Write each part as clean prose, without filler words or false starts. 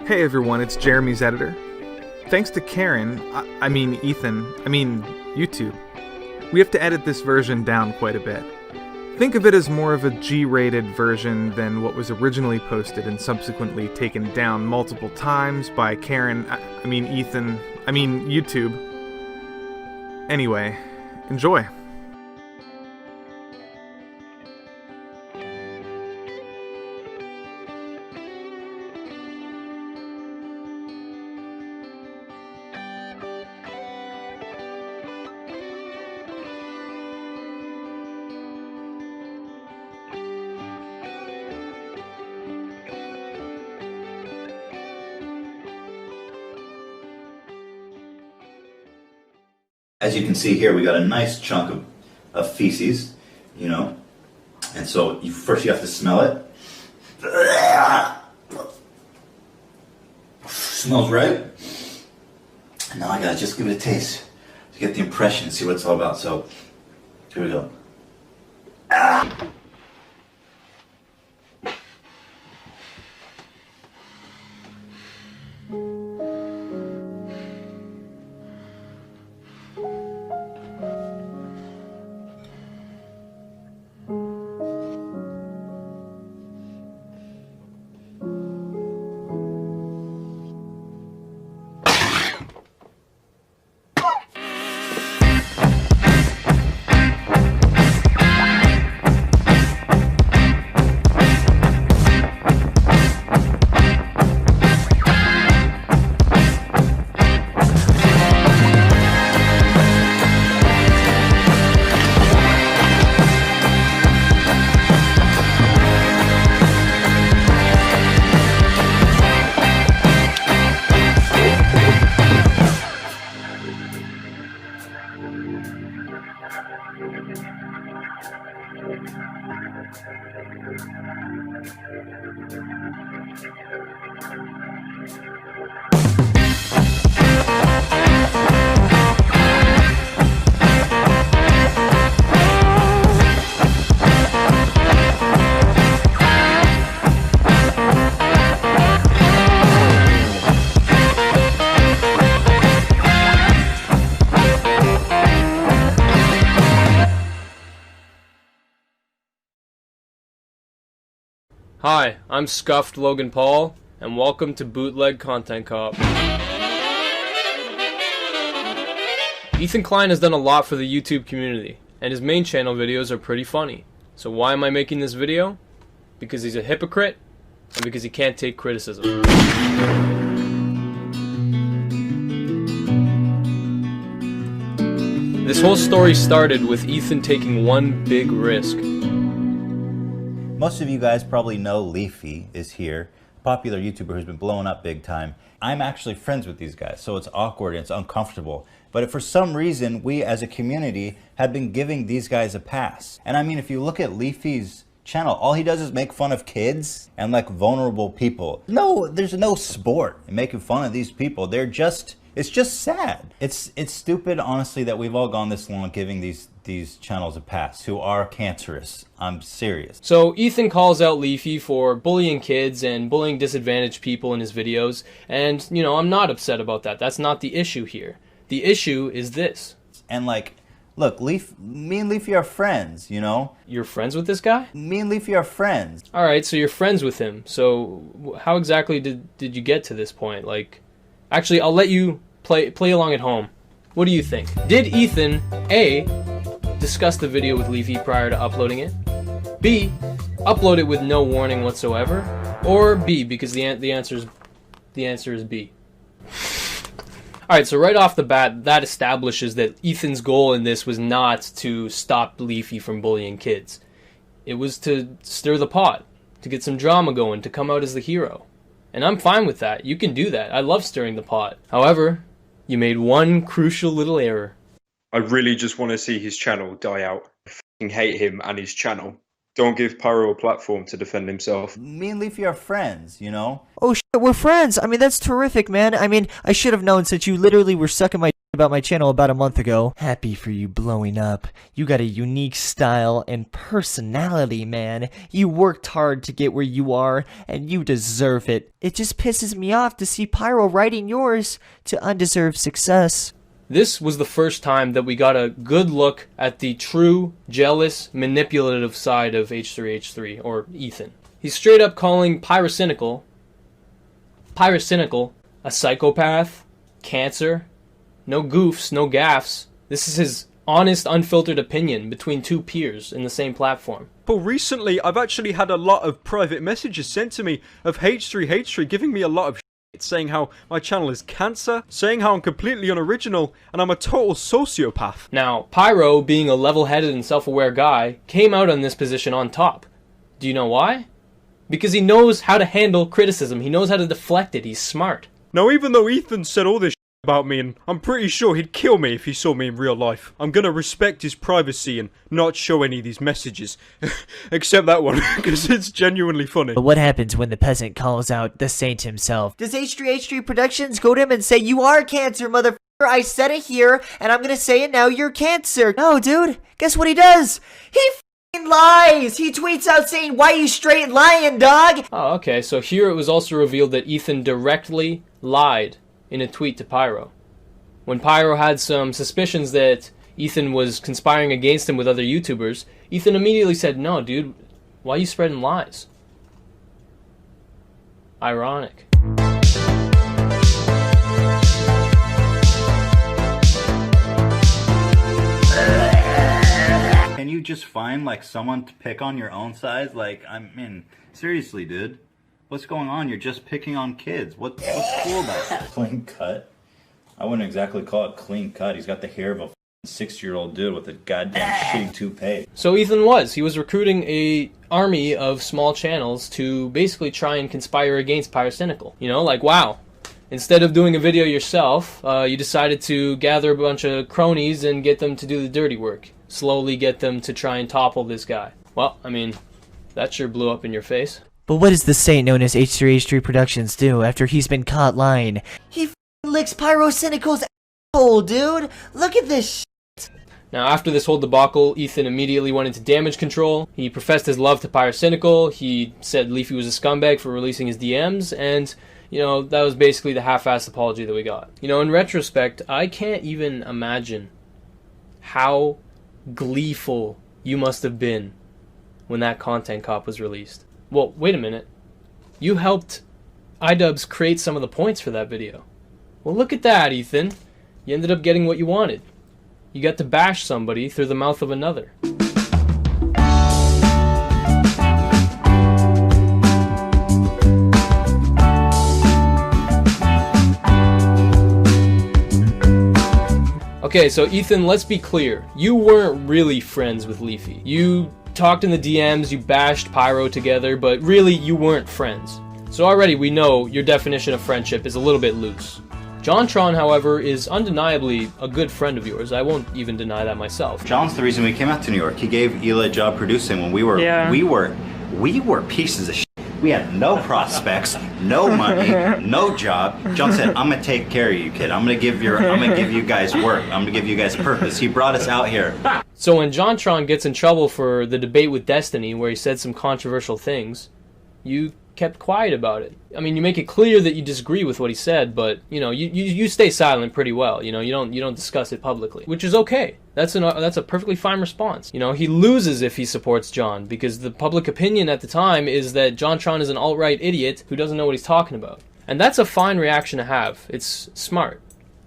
Hey everyone, it's Jeremy's editor. Thanks to Karen, YouTube, we have to edit this version down quite a bit. Think of it as more of a G-rated version than what was originally posted and subsequently taken down multiple times by YouTube. Anyway, enjoy. As you can see here, we got a nice chunk of feces, you know, and so first you have to smell it. Smells right. And now I gotta just give it a taste to get the impression and see what it's all about. So here we go. Hi, I'm Scuffed Logan Paul, and welcome to Bootleg Content Cop. Ethan Klein has done a lot for the YouTube community, and his main channel videos are pretty funny. So why am I making this video? Because he's a hypocrite, and because he can't take criticism. This whole story started with Ethan taking one big risk. Most of you guys probably know Leafy is here, a popular YouTuber who's been blowing up big time. I'm actually friends with these guys, so it's awkward and it's uncomfortable. But for some reason, we as a community have been giving these guys a pass. And I mean, if you look at Leafy's channel, all he does is make fun of kids and like vulnerable people. No, there's no sport in making fun of these people. It's just sad. It's stupid, honestly, that we've all gone this long giving these channels a pass who are cancerous. I'm serious. So Ethan calls out Leafy for bullying kids and bullying disadvantaged people in his videos, and you know, I'm not upset about that. That's not the issue here. The issue is this. And like, look, me and Leafy are friends, you know? You're friends with this guy? Me and Leafy are friends. Alright, so you're friends with him. So how exactly did you get to this point? Like, actually, I'll let you play along at home. What do you think? Did Ethan, A, discuss the video with Leafy prior to uploading it? B, upload it with no warning whatsoever? Or B, because the answer is B. Alright, so right off the bat, that establishes that Ethan's goal in this was not to stop Leafy from bullying kids. It was to stir the pot, to get some drama going, to come out as the hero. And I'm fine with that. You can do that. I love stirring the pot. However, you made one crucial little error. I really just want to see his channel die out. I fucking hate him and his channel. Don't give Pyro a platform to defend himself. Me and Leafy are friends, you know? Oh shit, we're friends. I mean, that's terrific, man. I mean, I should have known since you literally were sucking my about my channel about a month ago. Happy for you blowing up. You got a unique style and personality, man. You worked hard to get where you are, and you deserve it. It just pisses me off to see Pyro writing yours to undeserved success. This was the first time that we got a good look at the true, jealous, manipulative side of H3H3, or Ethan. He's straight up calling Pyrocynical a psychopath, cancer, no goofs, no gaffes. This is his honest, unfiltered opinion between two peers in the same platform. But recently, I've actually had a lot of private messages sent to me of h3h3 giving me a lot of shit, saying how my channel is cancer, saying how I'm completely unoriginal, and I'm a total sociopath. Now, Pyro, being a level-headed and self-aware guy, came out on this position on top. Do you know why? Because he knows how to handle criticism. He knows how to deflect it. He's smart. Now, even though Ethan said all this about me, and I'm pretty sure he'd kill me if he saw me in real life, I'm gonna respect his privacy and not show any of these messages. Except that one, because it's genuinely funny. But what happens when the peasant calls out the saint himself? Does h3h3productions go to him and say, "You are cancer, motherfucker, I said it here, and I'm gonna say it now, you're cancer"? No, dude. Guess what he does? He f***ing lies! He tweets out saying, "Why you straight lying, dog?" Oh, okay, so here it was also revealed that Ethan directly lied in a tweet to Pyro. When Pyro had some suspicions that Ethan was conspiring against him with other YouTubers, Ethan immediately said, "No, dude, why are you spreading lies?" Ironic. Can you just find like someone to pick on your own size? Like, I mean, seriously, dude. What's going on? You're just picking on kids. What's cool about that? Clean cut? I wouldn't exactly call it clean cut. He's got the hair of a 6-year-old dude with a goddamn shitty toupee. So Ethan he was recruiting a army of small channels to basically try and conspire against Pyrocynical. You know, like, wow. Instead of doing a video yourself, you decided to gather a bunch of cronies and get them to do the dirty work. Slowly get them to try and topple this guy. Well, I mean, that sure blew up in your face. But what does the saint known as h3h3productions do after he's been caught lying? He licks Pyrocynical's asshole, dude! Look at this shit! Now, after this whole debacle, Ethan immediately went into damage control. He professed his love to Pyrocynical. He said Leafy was a scumbag for releasing his DMs, and, you know, that was basically the half-assed apology that we got. You know, in retrospect, I can't even imagine how gleeful you must have been when that content cop was released. Well, wait a minute. You helped iDubbbz create some of the points for that video. Well, look at that, Ethan. You ended up getting what you wanted. You got to bash somebody through the mouth of another. Okay, so Ethan, let's be clear. You weren't really friends with Leafy. You talked in the DMs, you bashed Pyro together, but really you weren't friends. So already we know your definition of friendship is a little bit loose. JonTron, however, is undeniably a good friend of yours. I won't even deny that myself. John's the reason we came out to New York. He gave Eli a job producing when we were pieces of shit. We had no prospects, no money, no job. John said, "I'm gonna take care of you, kid. I'm gonna give you guys work. I'm gonna give you guys purpose." He brought us out here. So when JonTron gets in trouble for the debate with Destiny, where he said some controversial things, you kept quiet about it. I mean, you make it clear that you disagree with what he said, but you know, you stay silent pretty well. You know, you don't discuss it publicly, which is okay. That's a perfectly fine response. You know, he loses if he supports John, because the public opinion at the time is that JonTron is an alt-right idiot who doesn't know what he's talking about. And that's a fine reaction to have. It's smart.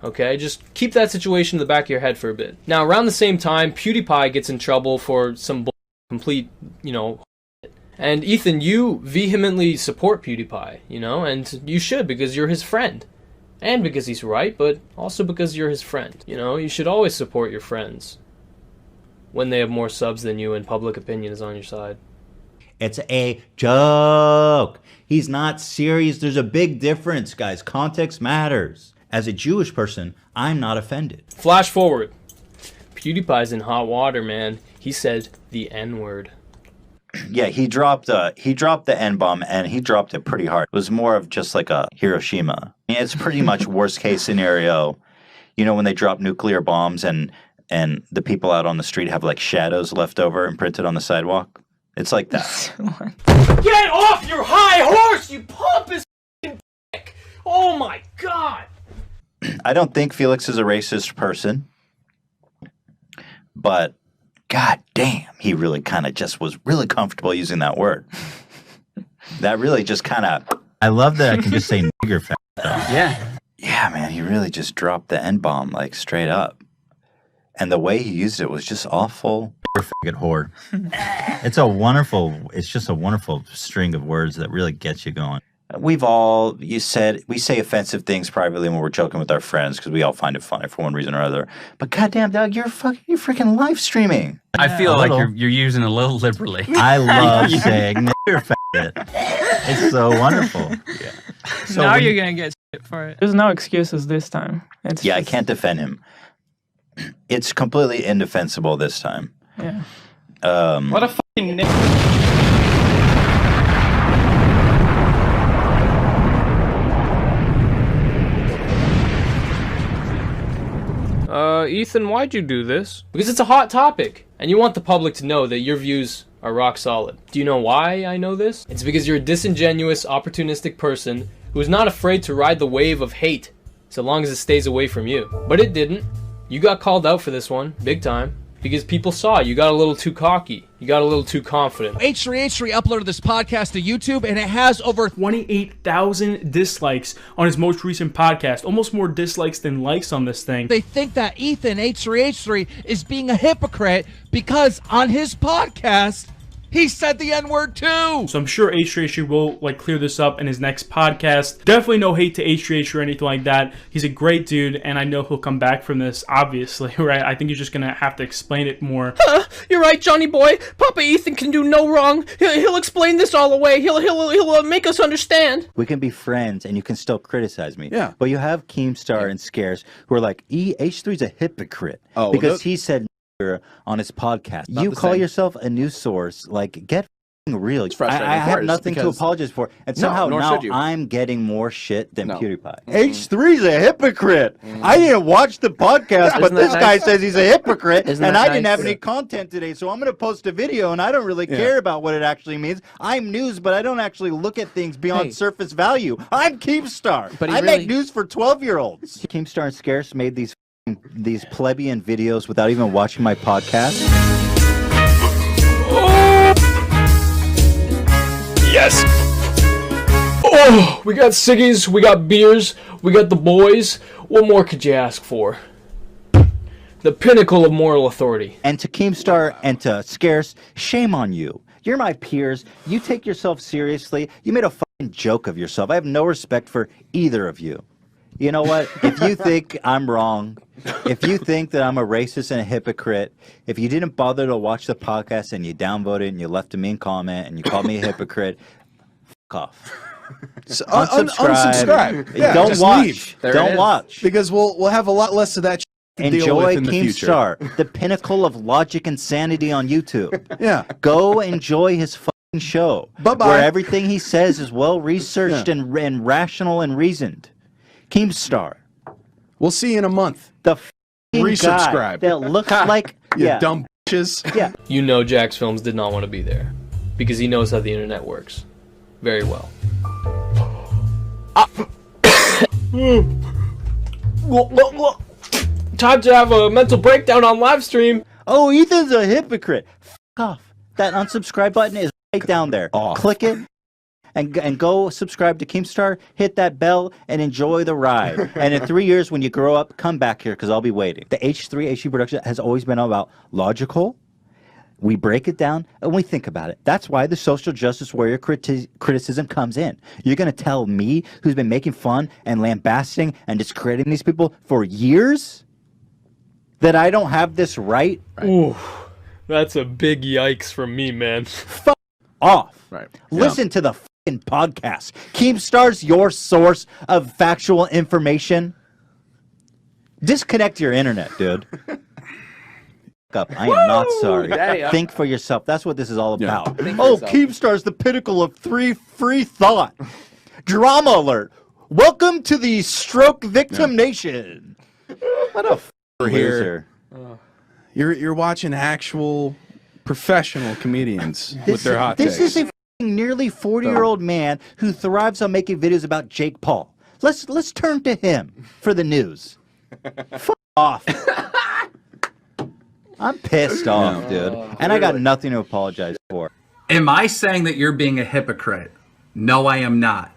Okay, just keep that situation in the back of your head for a bit. Now, around the same time, PewDiePie gets in trouble for some complete, you know, and Ethan, you vehemently support PewDiePie, you know, and you should, because you're his friend. And because he's right, but also because you're his friend. You know, you should always support your friends when they have more subs than you and public opinion is on your side. It's a joke. He's not serious. There's a big difference, guys. Context matters. As a Jewish person, I'm not offended. Flash forward. PewDiePie's in hot water, man. He said the N-word. Yeah, he dropped the N-bomb, and he dropped it pretty hard. It was more of just like a Hiroshima. I mean, it's pretty much worst case scenario. You know when they drop nuclear bombs and the people out on the street have like shadows left over imprinted on the sidewalk? It's like that. Get off your high horse, you pompous dick! Oh my god! I don't think Felix is a racist person, but god damn, he really kind of just was really comfortable using that word. That really just kind of... I love that I can just say nigger fag. Yeah. Yeah, man, he really just dropped the N-bomb, like, straight up. And the way he used it was just awful. Faggot whore. It's just a wonderful string of words that really gets you going. We say offensive things privately when we're joking with our friends because we all find it funny for one reason or other. But goddamn, dog, you're freaking live streaming. I feel like you're using it a little liberally. I love saying nigger faggot. It's so wonderful. Yeah. So now you're gonna get shit for it. There's no excuses this time. I can't defend him. It's completely indefensible this time. Yeah. What a fucking nigga. Ethan, why'd you do this? Because it's a hot topic, and you want the public to know that your views are rock solid. Do you know why I know this? It's because you're a disingenuous, opportunistic person who is not afraid to ride the wave of hate, so long as it stays away from you. But it didn't. You got called out for this one, big time. Because people saw you got a little too cocky. You got a little too confident. H3h3 uploaded this podcast to YouTube, and it has over 28,000 dislikes on his most recent podcast. Almost more dislikes than likes on this thing. They think that Ethan, H3h3, is being a hypocrite because on his podcast, he said the N-word too! So I'm sure H3h3 will clear this up in his next podcast. Definitely no hate to H3h3 or anything like that. He's a great dude, and I know he'll come back from this, obviously, right? I think he's just gonna have to explain it more. You're right, Johnny boy. Papa Ethan can do no wrong. He'll explain this all away. He'll make us understand. We can be friends, and you can still criticize me. Yeah. But you have Keemstar and Scarce who are like, H3's a hypocrite. Oh, because he said on his podcast. You call yourself a news source, get real. I have nothing to apologize for. And somehow now I'm getting more shit than PewDiePie. H3's a hypocrite. I didn't watch the podcast, but this guy says he's a hypocrite, and I didn't have any content today, so I'm going to post a video, and I don't really care about what it actually means. I'm news, but I don't actually look at things beyond surface value. I'm Keemstar. But I make news for 12-year-olds. Keemstar and Scarce made these plebeian videos without even watching my podcast. Yes! Oh, we got ciggies, we got beers, we got the boys. What more could you ask for? The pinnacle of moral authority. And to Keemstar and to Scarce, shame on you. You're my peers. You take yourself seriously. You made a fucking joke of yourself. I have no respect for either of you. You know what? If you think I'm wrong, if you think that I'm a racist and a hypocrite, if you didn't bother to watch the podcast and you downvoted and you left a mean comment and you called me a hypocrite, fuck off. So, unsubscribe. Yeah, don't watch. Don't watch. Because we'll have a lot less of that to deal with in the future. Keemstar, the pinnacle of logic and sanity on YouTube. Yeah. Go enjoy his fucking show. Bye-bye. Where everything he says is well researched and rational and reasoned. Keemstar. We'll see you in a month. The resubscribe. That looks like you dumb bitches. Yeah. You know Jax Films did not want to be there because he knows how the internet works very well. Time to have a mental breakdown on live stream. Oh, Ethan's a hypocrite. Fuck off. That unsubscribe button is right down there. Click it. And go subscribe to Keemstar, hit that bell, and enjoy the ride. And in 3 years, when you grow up, come back here, because I'll be waiting. The h3h3 production has always been about logical. We break it down, and we think about it. That's why the social justice warrior criticism comes in. You're going to tell me, who's been making fun and lambasting and discrediting these people for years, that I don't have this right? Ooh, that's a big yikes from me, man. Fuck off. Right. Listen to the podcast. Keemstar's your source of factual information. Disconnect your internet, dude. Up. I am not sorry. Think for yourself. That's what this is all about. Oh, Keemstar's the pinnacle of free thought. Drama alert. Welcome to the stroke victim nation. What a Loser. You're watching actual professional comedians with their hot takes. This is a nearly 40-year-old man who thrives on making videos about Jake Paul. Let's turn to him for the news. F off. I'm pissed off, dude. And I got nothing to apologize for. Am I saying that you're being a hypocrite? No, I am not.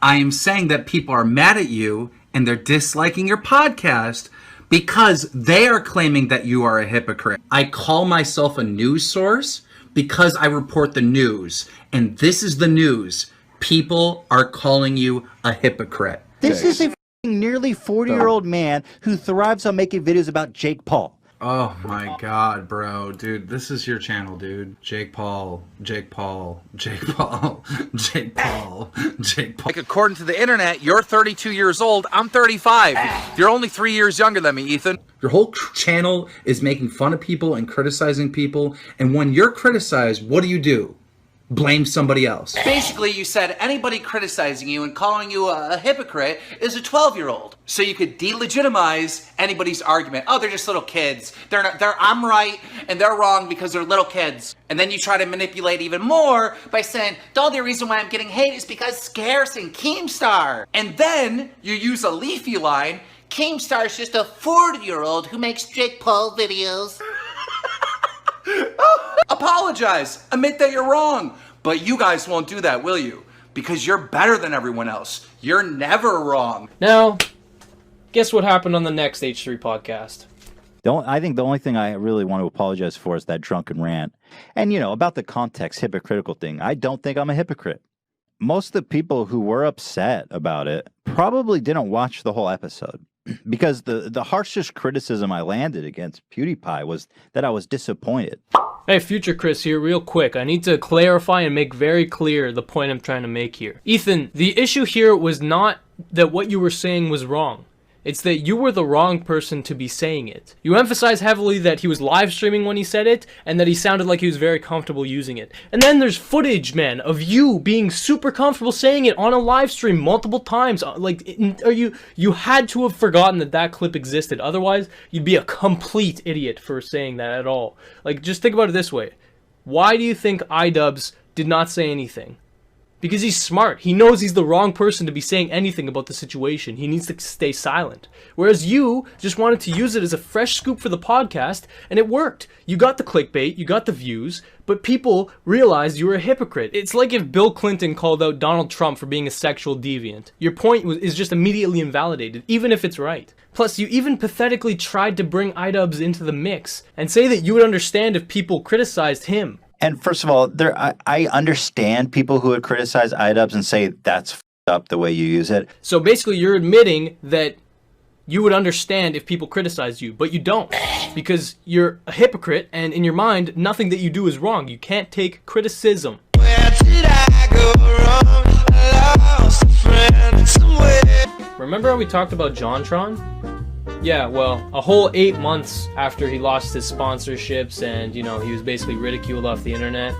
I am saying that people are mad at you and they're disliking your podcast because they are claiming that you are a hypocrite. I call myself a news source because I report the news. And this is the news. People are calling you a hypocrite. This is a nearly 40-year-old man who thrives on making videos about Jake Paul. Oh my god, bro. Dude, this is your channel, dude. Jake Paul, Jake Paul, Jake Paul, Jake Paul, Jake Paul. Like, according to the internet, you're 32 years old. I'm 35. You're only 3 years younger than me, Ethan. Your whole channel is making fun of people and criticizing people. And when you're criticized, what do? Blame somebody else. Basically, you said anybody criticizing you and calling you a hypocrite is a 12-year-old. So you could delegitimize anybody's argument. Oh, they're just little kids. I'm right and they're wrong because they're little kids. And then you try to manipulate even more by saying, the only reason why I'm getting hate is because Scarce and Keemstar. And then you use a leafy line. Keemstar's just a 40-year-old who makes Jake Paul videos. Apologize. Admit that you're wrong. But you guys won't do that, will you? Because you're better than everyone else. You're never wrong. Now, guess what happened on the next H3 podcast? I think the only thing I really want to apologize for is that drunken rant. And, about the context hypocritical thing, I don't think I'm a hypocrite. Most of the people who were upset about it probably didn't watch the whole episode. Because the harshest criticism I landed against PewDiePie was that I was disappointed. Hey, Future Chris here, real quick. I need to clarify and make very clear the point I'm trying to make here. Ethan, the issue here was not that what you were saying was wrong. It's that you were the wrong person to be saying it. You emphasize heavily that he was live streaming when he said it, and that he sounded like he was very comfortable using it. And then there's footage, man, of you being super comfortable saying it on a live stream multiple times. You had to have forgotten that clip existed. Otherwise, you'd be a complete idiot for saying that at all. Like, just think about it this way. Why do you think iDubbbz did not say anything? Because he's smart. He knows he's the wrong person to be saying anything about the situation. He needs to stay silent. Whereas you just wanted to use it as a fresh scoop for the podcast, and it worked. You got the clickbait, you got the views, but people realized you were a hypocrite. It's like if Bill Clinton called out Donald Trump for being a sexual deviant. Your point is just immediately invalidated, even if it's right. Plus, you even pathetically tried to bring iDubbbz into the mix and say that you would understand if people criticized him. And first of all, I understand people who would criticize iDubbbz and say that's f***ed up the way you use it. So basically, you're admitting that you would understand if people criticized you, but you don't. Because you're a hypocrite, and in your mind, nothing that you do is wrong. You can't take criticism. Where did I go wrong? I lost a friend somewhere. Remember how we talked about JonTron? Yeah, well, a whole 8 months after he lost his sponsorships and, he was basically ridiculed off the internet,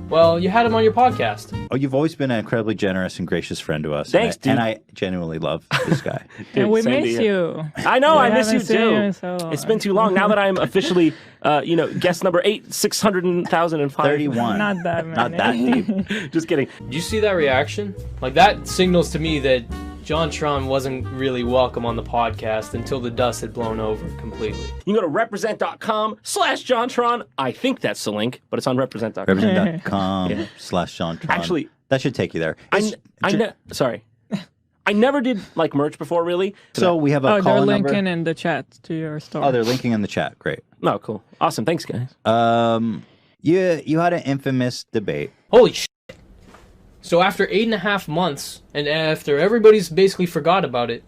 well, you had him on your podcast. Oh, you've always been an incredibly generous and gracious friend to us. Thanks, dude. And I genuinely love this guy. Dude, and we miss you. I know, I miss you too. So it's been too long. Now that I'm officially, guest number 600,005. 31. Not that many. Not that deep. Just kidding. Do you see that reaction? Like, that signals to me that JonTron wasn't really welcome on the podcast until the dust had blown over completely. You can go to represent.com/JonTron. I think that's the link, but it's on represent.com. Represent.com/JonTron. Actually, that should take you there. Sorry. I never did merch before, really. So we have a call they're number. linking in the chat to your store. Oh, they're linking in the chat. Great. Oh, cool. Awesome. Thanks, guys. You had an infamous debate. Holy shit. So after 8.5 months, and after everybody's basically forgot about it,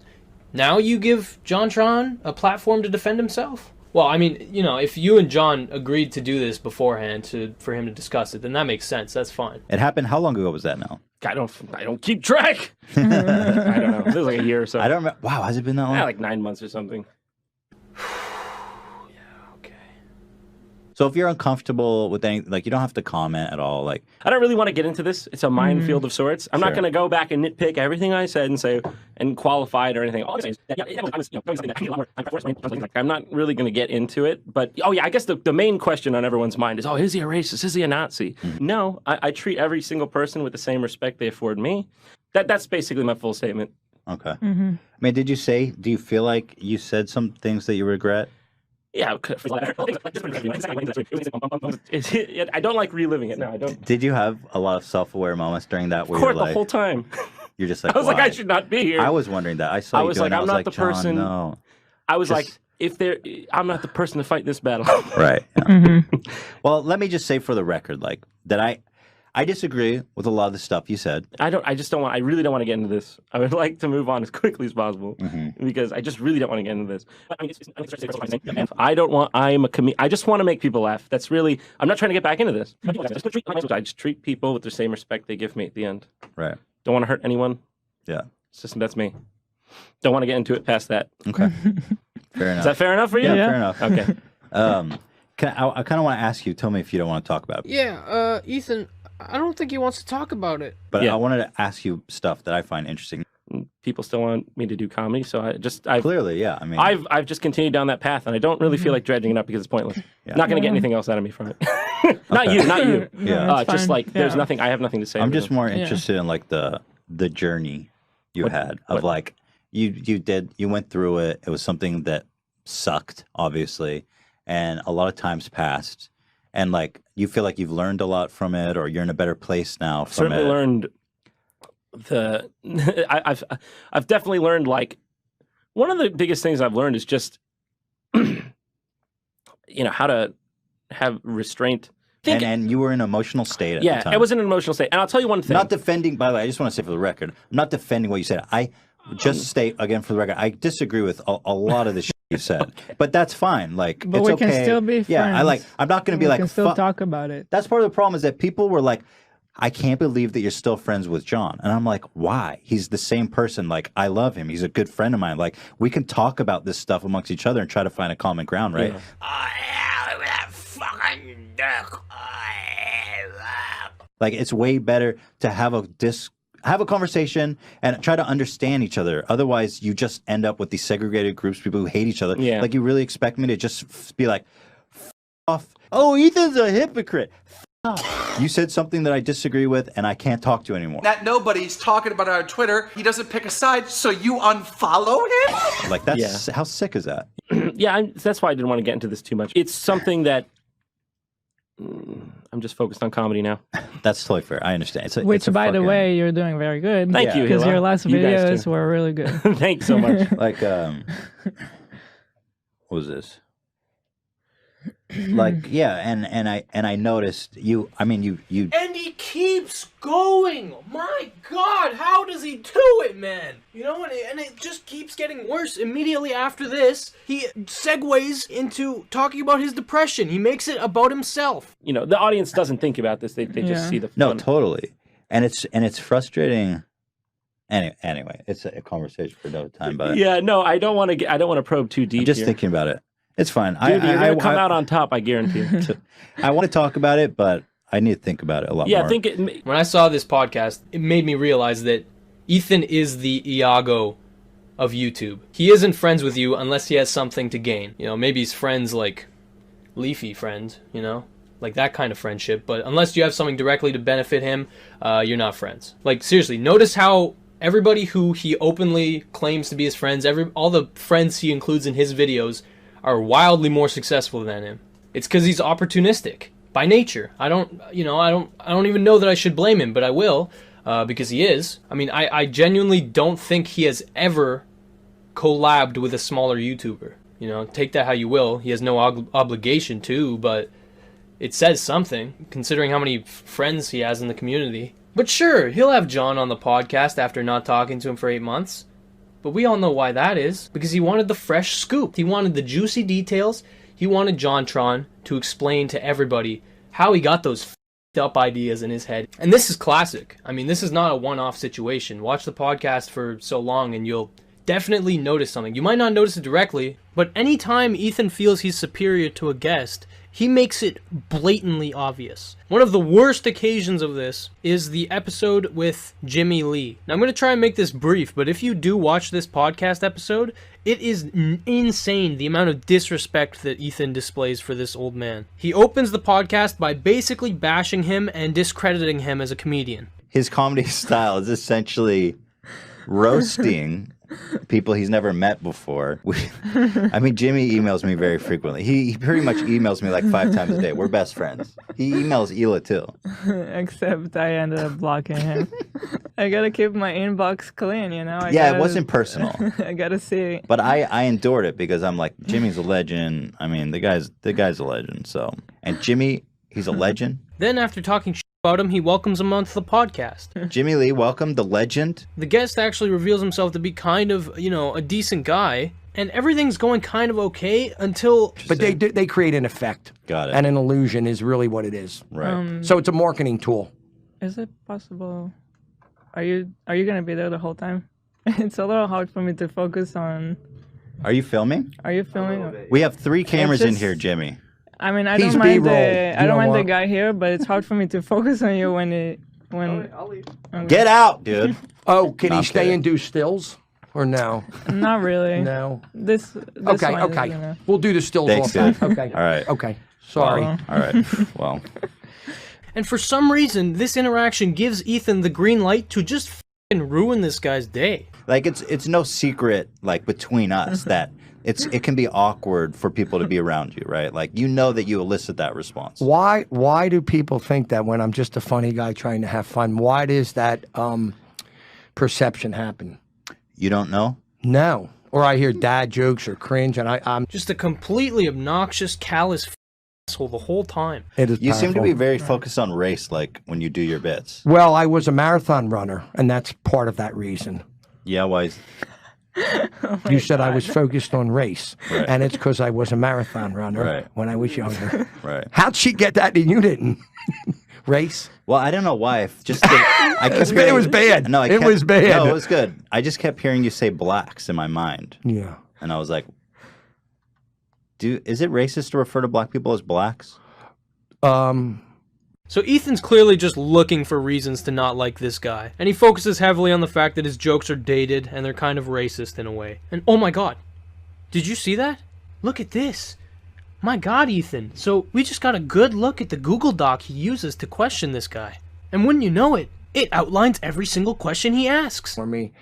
now you give JonTron a platform to defend himself? Well, I mean, if you and John agreed to do this beforehand for him to discuss it, then that makes sense. That's fine. It happened. How long ago was that now? I don't keep track. I don't know. This is like a year or so. I don't remember. Wow, has it been that long? Yeah, like 9 months or something. So if you're uncomfortable with any, like, you don't have to comment at all. Like, I don't really want to get into this. It's a minefield of sorts. I'm not going to go back and nitpick everything I said and say and qualify it or anything. All I'm saying is, I'm not really going to get into it. But I guess the main question on everyone's mind is, is he a racist? Is he a Nazi? No, I treat every single person with the same respect they afford me. That's basically my full statement. Okay. I mean, do you feel like you said some things that you regret? Yeah, I don't like reliving it. No, I don't. Did you have a lot of self-aware moments during that? Where Of course, you're like, the whole time. You're just like, I was like, why? I should not be here. I was wondering that. I saw you doing it. I was like, the John, person. no. I was like, I'm not the person to fight this battle. Right. Yeah. Well, let me just say for the record, like, that I disagree with a lot of the stuff you said. I really don't want to get into this. I would like to move on as quickly as possible because I just really don't want to get into this. I just want to make people laugh. That's really, I'm not trying to get back into this. I just treat people with the same respect they give me at the end. Right. Don't want to hurt anyone. Yeah. It's just, that's me. Don't want to get into it past that. Okay. Fair enough. Is that fair enough for you? Yeah, fair enough. Okay. I kind of want to ask you, tell me if you don't want to talk about it. Yeah, Ethan, I don't think he wants to talk about it. But I wanted to ask you stuff that I find interesting. People still want me to do comedy, so clearly, yeah. I mean, I've just continued down that path, and I don't really feel like dredging it up because it's pointless. Yeah. Not going to get anything else out of me from it. Not you. Yeah. Just like there's nothing. I have nothing to say. I'm just more interested in like the journey you had of like you went through it. It was something that sucked, obviously, and a lot of times passed, and like you feel like you've learned a lot from it, or you're in a better place now. From Certainly it. learned I've definitely learned, like, one of the biggest things I've learned is just how to have restraint. And you were in an emotional state at the time. Yeah, I was in an emotional state. And I'll tell you one thing. Not defending, by the way, I just want to say for the record, I'm not defending what you said. I just state, again, for the record, I disagree with a lot of the shit you said. But that's fine. Like, But it's we okay. can still be friends. Yeah, I'm not going to be like, we can still talk about it. That's part of the problem is that people were like, I can't believe that you're still friends with John. And I'm like, why? He's the same person. Like, I love him. He's a good friend of mine. Like, we can talk about this stuff amongst each other and try to find a common ground, right? Like, it's way better to have a conversation and try to understand each other. Otherwise, you just end up with these segregated groups, people who hate each other. Yeah. Like, you really expect me to just be like, off. Oh, Ethan's a hypocrite. You said something that I disagree with, and I can't talk to you anymore. That nobody's talking about it on Twitter. He doesn't pick a side, so you unfollow him? Like, that's how sick is that? That's why I didn't want to get into this too much. It's something that I'm just focused on comedy now. That's totally fair. I understand. Which, by the way, you're doing very good. Thank you, because Hila. your last You guys videos too. were really good. Thanks so much. Like, what was this? Like, yeah, and I noticed you. I mean, you. And he keeps going. My God, how does he do it, man? You know, and it just keeps getting worse. Immediately after this, he segues into talking about his depression. He makes it about himself. The audience doesn't think about this. They just see the fun. No, totally, and it's frustrating. Anyway, it's a conversation for another time. But yeah, no, I don't want to probe too deep. I'm just here. thinking about it. It's fine. Dude, you're gonna come out on top, I guarantee you. I want to talk about it, but I need to think about it a lot more. I think when I saw this podcast, it made me realize that Ethan is the Iago of YouTube. He isn't friends with you unless he has something to gain. Maybe he's friends like Leafy friends, like that kind of friendship. But unless you have something directly to benefit him, you're not friends. Like, seriously, notice how everybody who he openly claims to be his friends, all the friends he includes in his videos are wildly more successful than him. It's because he's opportunistic by nature. I don't even know that I should blame him, but I will, because he is. I mean, I genuinely don't think he has ever collabed with a smaller YouTuber. Take that how you will. He has no obligation to, but it says something, considering how many friends he has in the community. But sure, he'll have John on the podcast after not talking to him for 8 months. But we all know why that is. Because he wanted the fresh scoop. He wanted the juicy details. He wanted JonTron to explain to everybody how he got those f***ed up ideas in his head. And this is classic. I mean, this is not a one-off situation. Watch the podcast for so long and you'll definitely notice something. You might not notice it directly, but anytime Ethan feels he's superior to a guest, he makes it blatantly obvious. One of the worst occasions of this is the episode with Jimmy Lee. Now, I'm going to try and make this brief, but if you do watch this podcast episode, it is insane the amount of disrespect that Ethan displays for this old man. He opens the podcast by basically bashing him and discrediting him as a comedian. His comedy style is essentially roasting people he's never met before. I mean, Jimmy emails me very frequently. He pretty much emails me like 5 times a day. We're best friends. He emails Hila too. Except I ended up blocking him. I gotta keep my inbox clean, you know? It wasn't personal. I gotta see. But I endured it because I'm like, Jimmy's a legend. I mean, the guy's a legend. So, and Jimmy, he's a legend. Then after talking shit about him, he welcomes him onto the podcast. Jimmy Lee, welcome, the legend. The guest actually reveals himself to be kind of, you know, a decent guy, and everything's going kind of okay until... But they create an effect. Got it. And an illusion is really what it is. Right. So it's a marketing tool. Is it possible? Are you gonna be there the whole time? It's a little hard for me to focus on... Are you filming? Are you filming? We have 3 cameras in just- here, Jimmy. I mean, I He's don't mind B-roll. the You know the what? guy here, but it's hard for me to focus on you when Okay. Get out, dude. Oh, can No, he I'm stay kidding. and do stills? Or no? Not really. No. This Okay, one is okay. gonna- We'll do the stills Thanks, off. dude. Okay. All right. Okay. Sorry. All right. Well. And for some reason, this interaction gives Ethan the green light to just f***ing ruin this guy's day. Like, it's no secret, like, between us that it can be awkward for people to be around you, right? Like, you know that you elicit that response. Why do people think that when I'm just a funny guy trying to have fun? Why does that perception happen? You don't know? No. Or I hear dad jokes or cringe, and I'm Just a completely obnoxious, callous asshole the whole time. It is You seem to be powerful. very focused on race, like, when you do your bits. Well, I was a marathon runner, and that's part of that reason. Yeah, why? You said I was focused on race, Right. and it's because I was a marathon runner Right. when I was younger. Right. How'd she get that and you didn't? Race? Well, I don't know why. I kept It was bad. No, It was bad. No, it was good. I just kept hearing you say blacks in my mind. Yeah. And I was like, is it racist to refer to black people as blacks? So Ethan's clearly just looking for reasons to not like this guy, and he focuses heavily on the fact that his jokes are dated and they're kind of racist in a way. And oh my god, did you see that? Look at this. My god, Ethan. So we just got a good look at the Google Doc he uses to question this guy. And wouldn't you know it, it outlines every single question he asks. For me,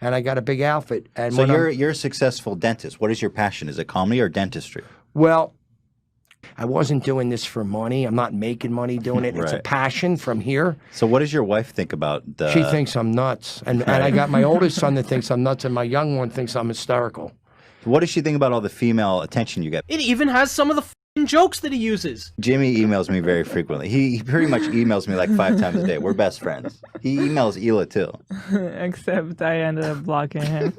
and I got a big outfit. And So when you're a successful dentist. What is your passion? Is it comedy or dentistry? Well, I wasn't doing this for money. I'm not making money doing it. It's a Right. passion from here. So what does your wife think about the... She thinks I'm nuts. And I got my oldest son that thinks I'm nuts, and my young one thinks I'm hysterical. What does she think about all the female attention you get? It even has some of the f***ing jokes that he uses. Jimmy emails me very frequently. He pretty much emails me like 5 times a day. We're best friends. He emails Hila too. Except I ended up blocking him.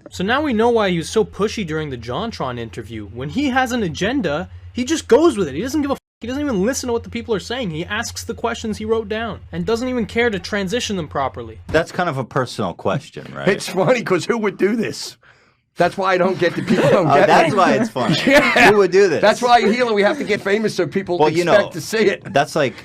So now we know why he was so pushy during the JonTron interview. When he has an agenda, he just goes with it. He doesn't give a f***. He doesn't even listen to what the people are saying. He asks the questions he wrote down and doesn't even care to transition them properly. That's kind of a personal question, right? It's funny because who would do this? That's why I don't get the people don't get that's me. why it's funny. Yeah. Who would do this? That's why Hila, we have to get famous so people expect to see it. That's like,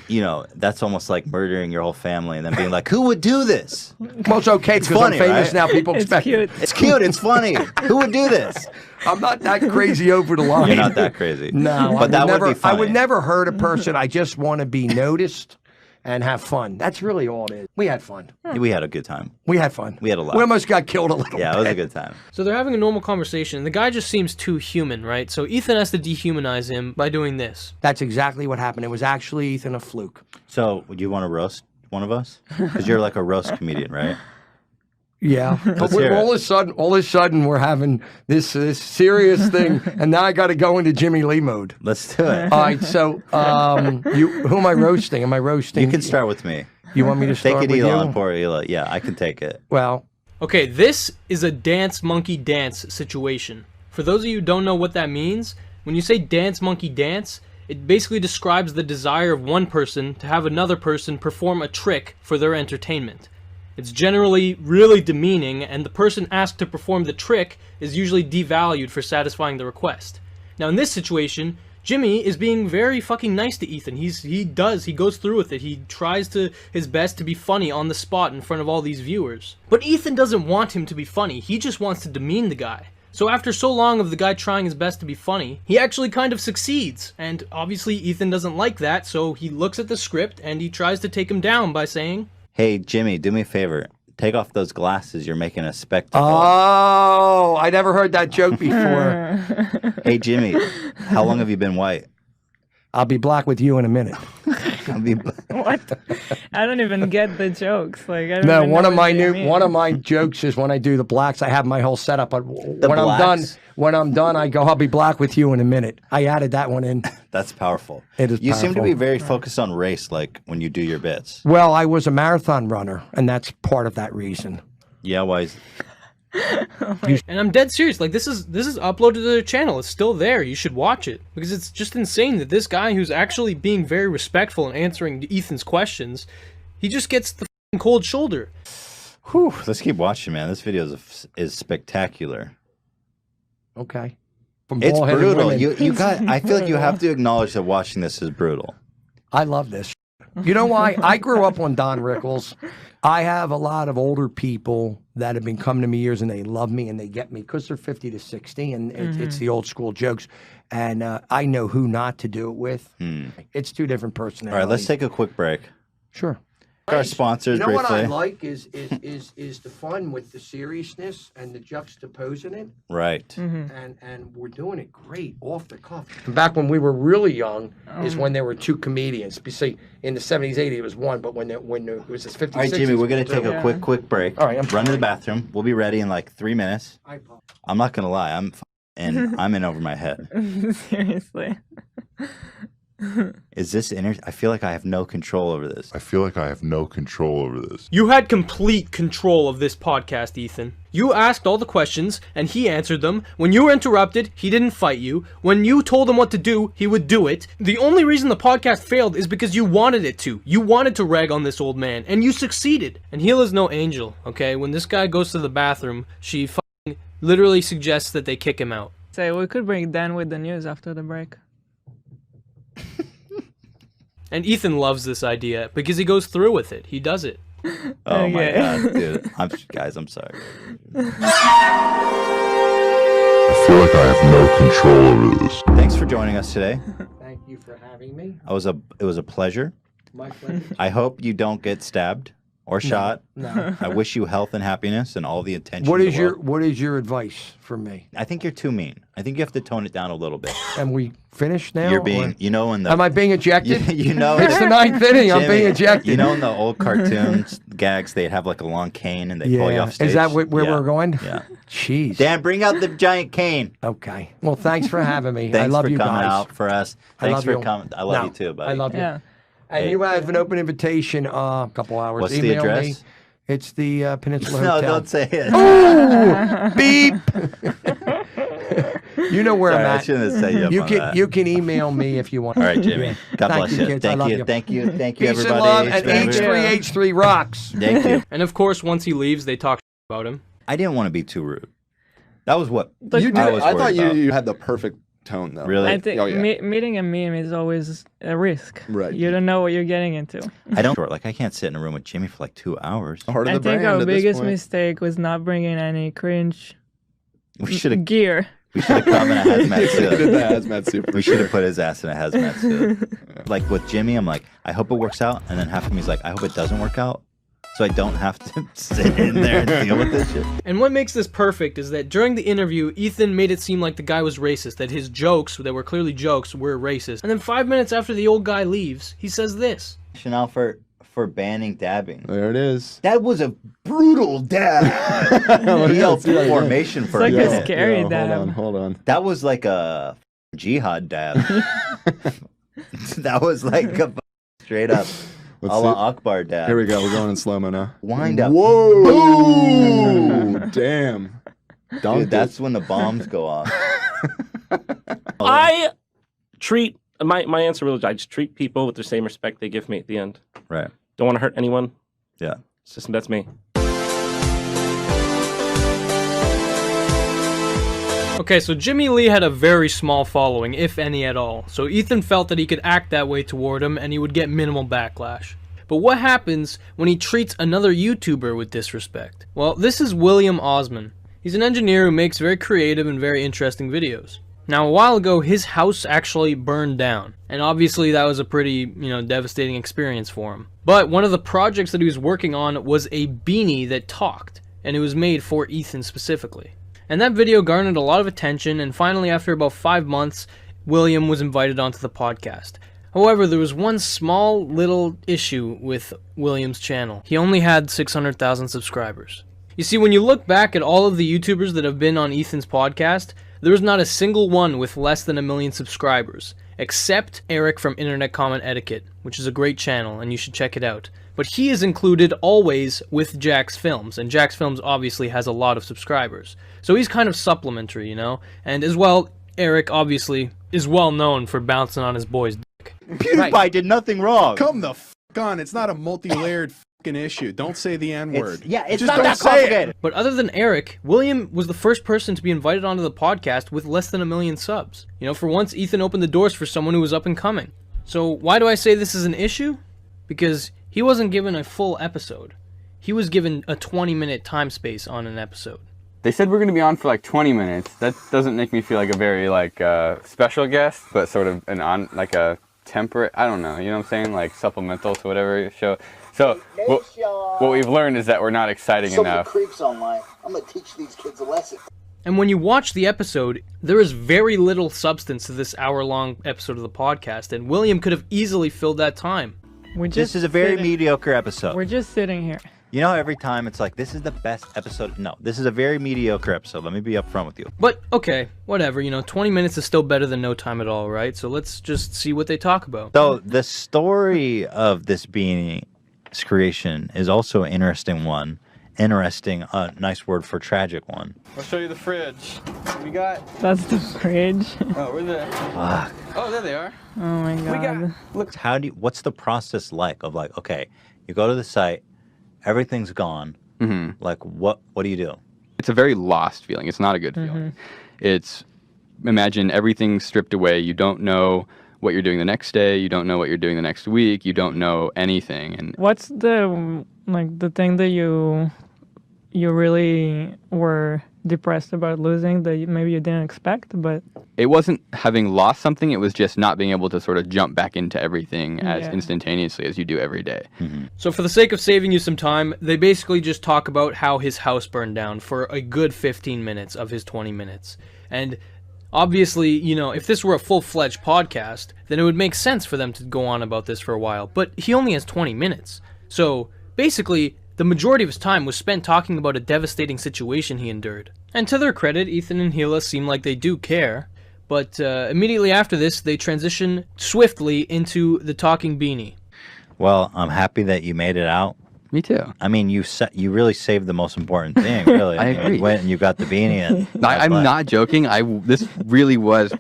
that's almost like murdering your whole family and then being like, who would do this? Well, it's okay It's because funny, I'm famous right? now. People It's expect cute. It's cute. It's funny. Who would do this? I'm not that crazy over the line. You're not that crazy. No, but that would never, be funny. I would never hurt a person. I just want to be noticed and have fun. That's really all it is. We had fun. We had a good time. We had fun. We had a lot. We almost got killed a little Yeah, bit. it was a good time. So they're having a normal conversation. The guy just seems too human, right? So Ethan has to dehumanize him by doing this. That's exactly what happened. It was actually Ethan a fluke. So, would you want to roast one of us? Because you're like a roast comedian, right? Yeah, but Let's hear all of a sudden, we're having this serious thing, and now I got to go into Jimmy Lee mode. Let's do it. All right, so who am I roasting? Am I roasting? You can start with me. You want me to start Take it, with Hila, you? and poor Hila. Yeah, I can take it. Well, Okay, this is a dance monkey dance situation. For those of you who don't know what that means, when you say dance monkey dance, it basically describes the desire of one person to have another person perform a trick for their entertainment. It's generally really demeaning, and the person asked to perform the trick is usually devalued for satisfying the request. Now in this situation, Jimmy is being very fucking nice to Ethan. He goes through with it. He tries his best to be funny on the spot in front of all these viewers. But Ethan doesn't want him to be funny. He just wants to demean the guy. So after so long of the guy trying his best to be funny, he actually kind of succeeds. And obviously Ethan doesn't like that, so he looks at the script and he tries to take him down by saying, "Hey, Jimmy, do me a favor. Take off those glasses. You're making a spectacle." Oh, I never heard that joke before. Hey, Jimmy, how long have you been white? I'll be black with you in a minute. What? I don't even get the jokes. Like, I don't No, even know one of my jokes is when I do the blacks, I have my whole setup. But when I'm done, I go, "I'll be black with you in a minute." I added that one in. That's powerful. It is. You seem to powerful. be very focused on race, like when you do your bits. Well, I was a marathon runner, and that's part of that reason. Yeah, why is... And I'm dead serious. Like, this is uploaded to their channel. It's still there. You should watch it because it's just insane that this guy who's actually being very respectful and answering Ethan's questions, he just gets the f***ing cold shoulder. Whew, let's keep watching, man. This video is spectacular. Okay. It's brutal. You got. I feel like you have to acknowledge that watching this is brutal. I love this. You know why? I grew up on Don Rickles. I have a lot of older people that have been coming to me years, and they love me and they get me because they're 50 to 60, and it's the old school jokes. And I know who not to do it with. It's two different personalities. All right, let's take a quick break. Sure. Our sponsors, You know what I briefly. like is the fun with the seriousness and the juxtaposing it. Right. And we're doing it great off the cuff. Back when we were really young is when there were two comedians. You see, in the 70s, 80s, it was one, but when it was this 50s, All right, 60s, Jimmy, we're going it to was take two. a quick break. All right, run to the bathroom. We'll be ready in like 3 minutes. I'm not going to lie. I'm in over my head. Seriously. Is this I feel like I have no control over this. You had complete control of this podcast, Ethan. You asked all the questions, and he answered them. When you were interrupted, he didn't fight you. When you told him what to do, he would do it. The only reason the podcast failed is because you wanted it to. You wanted to rag on this old man, and you succeeded. And Hila's no angel, okay? When this guy goes to the bathroom, she literally suggests that they kick him out. So we could bring Dan with the news after the break. And Ethan loves this idea because he goes through with it. He does it. Oh my god, dude. Guys, I'm sorry. I feel like I have no control over this. Thanks for joining us today. Thank you for having me. It was a pleasure. My pleasure. I hope you don't get stabbed or shot. No. I wish you health and happiness and all the attention. What in is the world. what is your advice for me? I think you're too mean. I think you have to tone it down a little bit. Am we finished now? You're being, or- you know, in the. Am I being ejected? You know, It's the ninth inning. I'm being ejected. You know, in the old cartoons gags, they'd have like a long cane and they pull you off stage. Is that where we're going? Yeah. Jeez. Dan, bring out the giant cane. Okay. Well, thanks for having me. Thanks I love for you coming guys. out for us. I Thanks love for you. coming. I love No, you too, buddy. I love you. Yeah. And Hey. you have an open invitation a couple hours. What's the Email address? Me. It's the Peninsula No, Hotel. don't say it. Ooh, beep. You know where Sorry, I'm I at. shouldn't have set you up on that. You can email me if you want. All right, Jimmy. God Thank bless you, you. kids. I Thank love you. you. Thank you. Thank Peace you, everybody. and love, and H3h3. H3H3 rocks. Thank you. And of course, once he leaves, they talk about him. I didn't want to be too rude. That was what You did. I was I worried thought about. you had the perfect tone, though. Really? I think Oh, yeah. meeting a meme is always a risk. Right. You don't know what you're getting into. I don't like. I can't sit in a room with Jimmy for like 2 hours. Heart of I the think brand our at this biggest point. mistake was not bringing any cringe We should have. gear. We should have come in a hazmat He did suit. the hazmat suit. We should have put his ass in a hazmat suit. Like with Jimmy, I'm like, I hope it works out, and then half of me's like, I hope it doesn't work out, so I don't have to sit in there and deal with this shit. And what makes this perfect is that during the interview, Ethan made it seem like the guy was racist, that his jokes, that were clearly jokes, were racist. And then 5 minutes after the old guy leaves, he says this. Rationale for banning dabbing. There it is. That was a brutal dab. He held formation for It's like a a minute. scary Yo, dab. Hold on. That was like a jihad dab. That was like a straight up Let's Allah see. Akbar dab. Here we go. We're going in slow-mo now. Wind up. Whoa! Boom! Damn. Dude, that's when the bombs go off. I treat my answer really. I just treat people with the same respect they give me at the end. Right. Don't want to hurt anyone. Yeah. It's just that's me. Okay, so Jimmy Lee had a very small following, if any at all, so Ethan felt that he could act that way toward him and he would get minimal backlash. But what happens when he treats another YouTuber with disrespect? Well, this is William Osman. He's an engineer who makes very creative and very interesting videos. Now, a while ago, his house actually burned down, and obviously that was a pretty, devastating experience for him. But one of the projects that he was working on was a beanie that talked, and it was made for Ethan specifically. And that video garnered a lot of attention, and finally, after about 5 months, William was invited onto the podcast. However, there was one small little issue with William's channel. He only had 600,000 subscribers. You see, when you look back at all of the YouTubers that have been on Ethan's podcast, there was not a single one with less than 1 million subscribers, except Eric from Internet Comment Etiquette, which is a great channel, and you should check it out. But he is included always with Jack's Films, and Jack's Films obviously has a lot of subscribers. So he's kind of supplementary, And as well, Eric obviously is well known for bouncing on his boy's dick. PewDiePie did nothing wrong. Come the f on. It's not a multi-layered f***ing issue. Don't say the N-word. It's Just not don't that say complicated. it. But other than Eric, William was the first person to be invited onto the podcast with less than 1 million subs. For once, Ethan opened the doors for someone who was up and coming. So why do I say this is an issue? Because he wasn't given a full episode. He was given a 20-minute time space on an episode. They said we're going to be on for like 20 minutes. That doesn't make me feel like a very special guest, but sort of a temperate, I don't know, you know what I'm saying? Like supplemental to whatever show. So what we've learned is that we're not exciting enough. Creeps online. I'm going to teach these kids a lesson. And when you watch the episode, there is very little substance to this hour-long episode of the podcast, and William could have easily filled that time. This is a very mediocre episode. We're just sitting here. Every time it's like, this is the best episode. No, this is a very mediocre episode. Let me be upfront with you. But, okay, whatever, 20 minutes is still better than no time at all, right? So let's just see what they talk about. So the story of this beanie's creation is also an interesting one. Interesting, nice word for tragic one. I'll show you the fridge. What we got? That's the fridge. Oh, where's that? Fuck. Oh, there they are. Oh my god. What's the process like of okay, you go to the site, everything's gone. Mm-hmm. What do you do? It's a very lost feeling. It's not a good feeling. It's, imagine everything stripped away. You don't know what you're doing the next day. You don't know what you're doing the next week. You don't know anything. And what's the thing that you really were depressed about losing that maybe you didn't expect? But it wasn't having lost something. It was just not being able to sort of jump back into everything as instantaneously as you do every day. So for the sake of saving you some time, they basically just talk about how his house burned down for a good 15 minutes of his 20 minutes. And obviously, if this were a full-fledged podcast, then it would make sense for them to go on about this for a while. But he only has 20 minutes. So basically, the majority of his time was spent talking about a devastating situation he endured. And to their credit, Ethan and Hila seem like they do care. But immediately after this, they transition swiftly into the talking beanie. Well, I'm happy that you made it out. Me too. I mean, you really saved the most important thing, really. I agree. You went and you got the beanie. And I'm not joking. This really was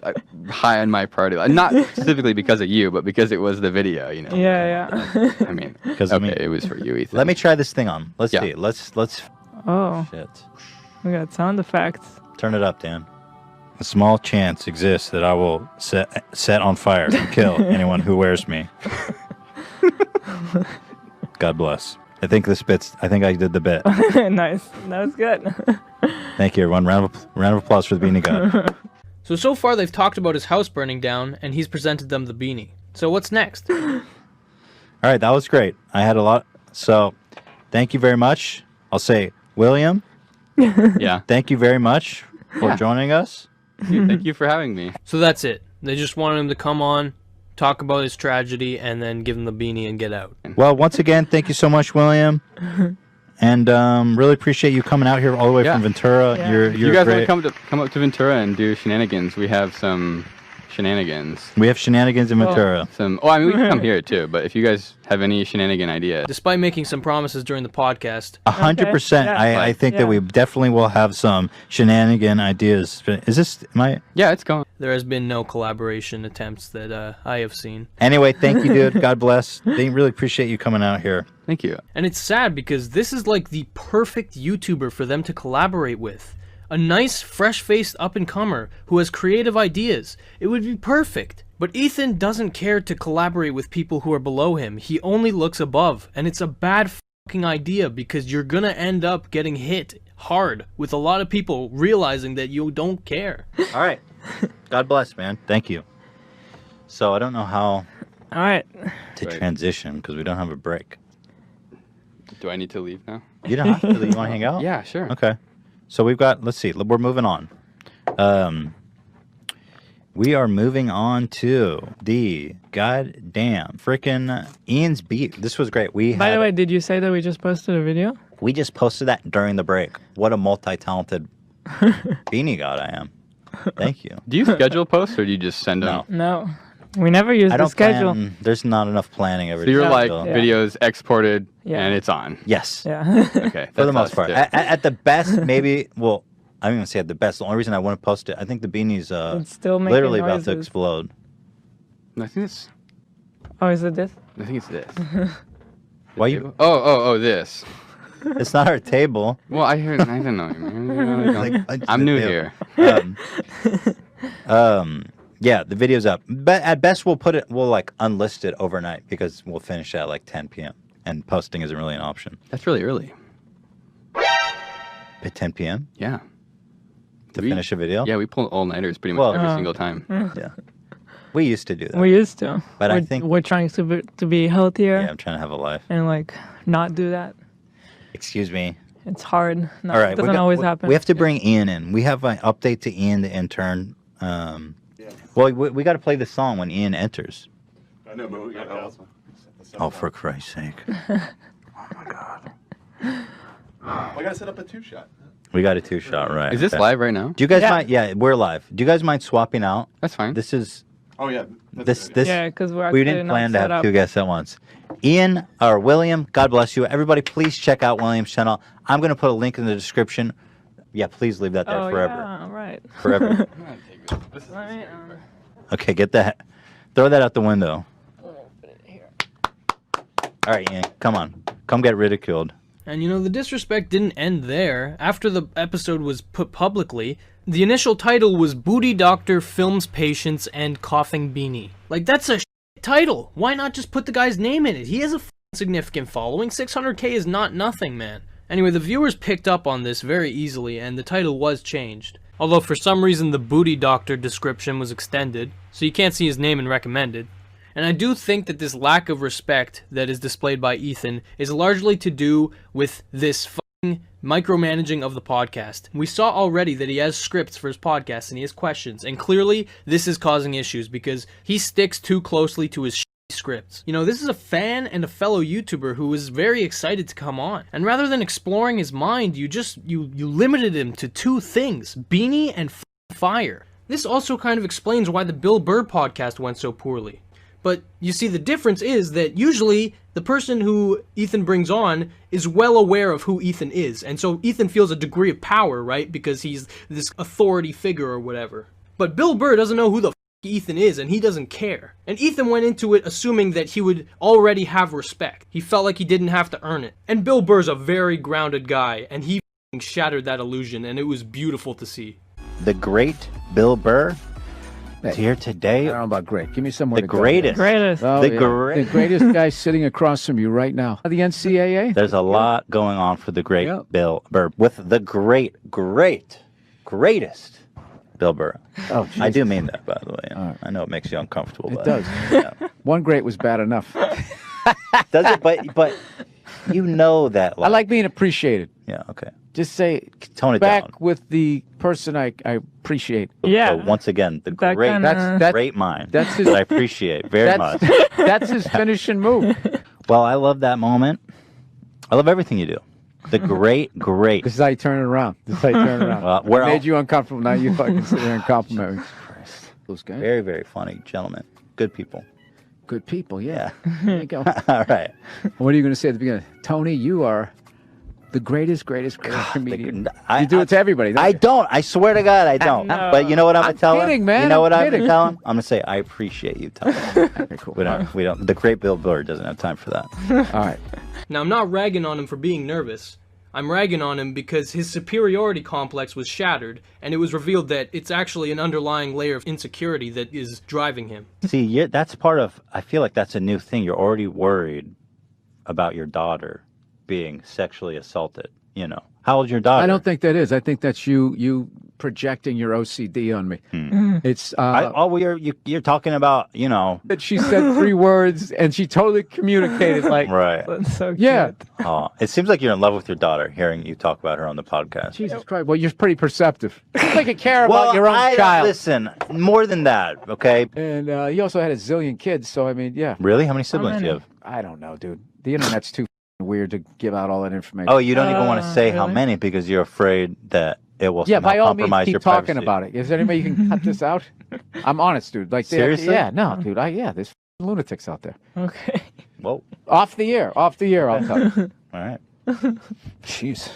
high on my priority list. Not specifically because of you, but because it was the video, Yeah. I mean, it was for you, Ethan. Let me try this thing on. Let's see. Let's. Oh. Shit. We got sound effects. Turn it up, Dan. A small chance exists that I will set on fire and kill anyone who wears me. God bless. I think I did the bit. Nice. That was good. Thank you, everyone. Round of applause for the beanie god. So far they've talked about his house burning down, and he's presented them the beanie. So what's next? All right, that was great. I had a lot. So, thank you very much. I'll say, William. Yeah. Thank you very much for joining us. Thank you for having me. So that's it. They just wanted him to come on, talk about his tragedy, and then give him the beanie and get out. Well, once again, thank you so much, William. And really appreciate you coming out here all the way from Ventura. Yeah. You're You guys great. want to come up to Ventura and do shenanigans? We have some shenanigans. We have shenanigans in Ventura. I mean, we can come here too, but if you guys have any shenanigan ideas. Despite making some promises during the podcast. 100%. I think that we definitely will have some shenanigan ideas. Is this Yeah, it's going. There has been no collaboration attempts that I have seen. Anyway, thank you, dude. God bless. They really appreciate you coming out here. Thank you. And it's sad because this is like the perfect YouTuber for them to collaborate with. A nice, fresh-faced up-and-comer who has creative ideas. It would be perfect. But Ethan doesn't care to collaborate with people who are below him. He only looks above, and it's a bad fucking idea because you're gonna end up getting hit hard with a lot of people realizing that you don't care. All right. God bless, man. Thank you. So I don't know how All right. to transition because we don't have a break. Do I need to leave now? You don't have to. You want to hang out? Yeah, sure. Okay. So we've got, let's see, we're moving on. We are moving on to the goddamn frickin' Ian's beat. This was great. By the way, did you say that we just posted a video? We just posted that during the break. What a multi-talented beanie god I am. Thank you. Do you schedule posts or do you just send them? No. We never use I the don't schedule. plan. There's not enough planning every So you're time. like videos exported Yeah. and it's on. Yes. Yeah. Okay. For the that's most us, part. too. At the best, maybe, well, I don't even say at the best. The only reason I want to post it, I think the beanie's It's still making literally about to noises. explode. I think it's. Oh, is it this? I think it's this. Why you? Oh, this. It's not our table. Well, I didn't know you, man. I'm new here. Yeah, the video's up. But at best, we'll like unlist it overnight because we'll finish at like 10 p.m. and posting isn't really an option. That's really early. At 10 p.m. Yeah. To finish a video. Yeah, we pull all-nighters pretty much every single time. Yeah. We used to do that. We used to. But I We're- think we're trying to be healthier. Yeah, I'm trying to have a life. And like not do that. Excuse me. It's hard. No, All right, it doesn't always happen. We have to bring Ian in. We have an update to Ian, the intern. Well, we got to play the song when Ian enters. I know, but we got to Oh, for Christ's sake. I got to set up a two-shot. We got a two-shot, right. Is this live right now? Do you guys mind? Yeah, we're live. Do you guys mind swapping out? That's fine. This is... Oh, yeah. This. Yeah, 'cause we're we actually didn't not plan to set have up. two guests at once. Ian or William, God bless you. Everybody, please check out William's channel. I'm going to put a link in the description. Yeah, please leave that there Oh, forever. yeah, right. Forever. Let me, Okay, get that. Throw that out the window. All right, Ian, come on. Come get ridiculed. And you know, the disrespect didn't end there. After the episode was put publicly, the initial title was Booty Doctor Films Patients and Coughing Beanie. Like, that's a title. Why not just put the guy's name in it? He has a significant following. 600K is not nothing, man. Anyway, the viewers picked up on this very easily, and the title was changed. Although for some reason the Booty Doctor description was extended, so you can't see his name in recommended. And I do think that this lack of respect that is displayed by Ethan is largely to do with this fucking micromanaging of the podcast. We saw already that he has scripts for his podcast and he has questions, and clearly this is causing issues because he sticks too closely to his scripts. You know, this is a fan and a fellow YouTuber who is very excited to come on. And rather than exploring his mind, you limited him to two things, Beanie and fire. This also kind of explains why the Bill Burr podcast went so poorly. But you see, the difference is that usually the person who Ethan brings on is well aware of who Ethan is. And so Ethan feels a degree of power, right? Because he's this authority figure or whatever. But Bill Burr doesn't know who the Ethan is, and he doesn't care. And Ethan went into it assuming that he would already have respect. He felt like he didn't have to earn it. And Bill Burr's a very grounded guy, and he shattered that illusion, and it was beautiful to see. The great Bill Burr is here today. I don't know about great. Give me somewhere The to go. greatest. Greatest. Oh, The yeah. great- The greatest guy sitting across from you right now. The NCAA? There's a lot going on for the great Bill Burr with the greatest Bill Burr. Oh, I Jesus. do mean that, by the way. I know it makes you uncomfortable. It but, does. Yeah. One great was bad enough. Does it? But you know that. I like being appreciated. Yeah, okay. Just say, Tone it back down. with the person I appreciate. So once again, the That great, kinda- great mind that's his- that I appreciate very that's, much. That's his finishing move. Well, I love that moment. I love everything you do. The great. This is how you turn it around. This is how you turn it around. We're I made all- you uncomfortable. Now you fucking sit there and compliment me. Those guys. Very, very funny gentlemen. Good people. Good people, yeah. There you go. All right. What are you going to say at the beginning? Tony, you are the greatest comedian. You do it to everybody. I don't. I swear to God, I don't. No. But you know what I'm gonna tell him? kidding, man. You know what I'm I'm gonna kidding. tell him? I'm gonna say I appreciate you, Tony. Okay, cool. We don't. The great Bill Burr doesn't have time for that. All right. Now, I'm not ragging on him for being nervous, I'm ragging on him because his superiority complex was shattered, and it was revealed that it's actually an underlying layer of insecurity that is driving him. See, that's part of, I feel like that's a new thing. You're already worried about your daughter being sexually assaulted, you know. How old's your daughter? I don't think that is. I think that's you projecting your OCD on me. It's you're talking about, you know. That she said 3 words and she totally communicated like right. That's so cute. Yeah. Oh, it seems like you're in love with your daughter, hearing you talk about her on the podcast. Jesus Christ. Well, you're pretty perceptive. It's like you care about your own child. Listen, more than that, okay? And he also had a zillion kids, so I mean, yeah. Really? How many siblings do you have? I don't know, dude. The internet's too weird to give out all that information. Oh, you don't even want to say how many because you're afraid that it will Yeah, somehow by all means, compromise keep your talking privacy. about it. Is there any way you can cut this out? I'm honest, dude. Like, Seriously? Yeah, no, dude. There's lunatics out there. Okay. Whoa. Off the air, I'll cut. All right. Jeez.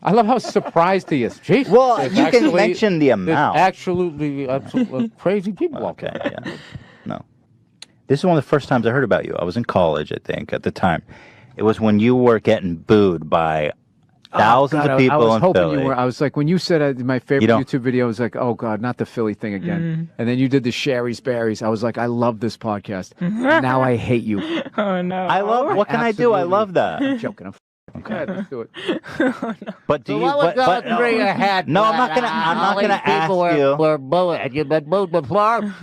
I love how surprised he is. Jeez. Well, There's you can actually- mention the there's amount. Absolutely crazy people out Okay, there. yeah. No. This is one of the first times I heard about you. I was in college, I think, at the time. It was when you were getting booed by thousands of people I was in hoping Philly. you were. I was like, when you said my favorite don't- YouTube video, I was like, oh God, not the Philly thing again. And then you did the Sherry's Berries. I was like, I love this podcast. Now I hate you. Oh no. I love. What can I do? I love that. I'm joking. Okay, let's do it. But do So you? what was but, going through your head? No, I'm not gonna. I'm not All gonna these people ask you. were bullied. You've been bullied before?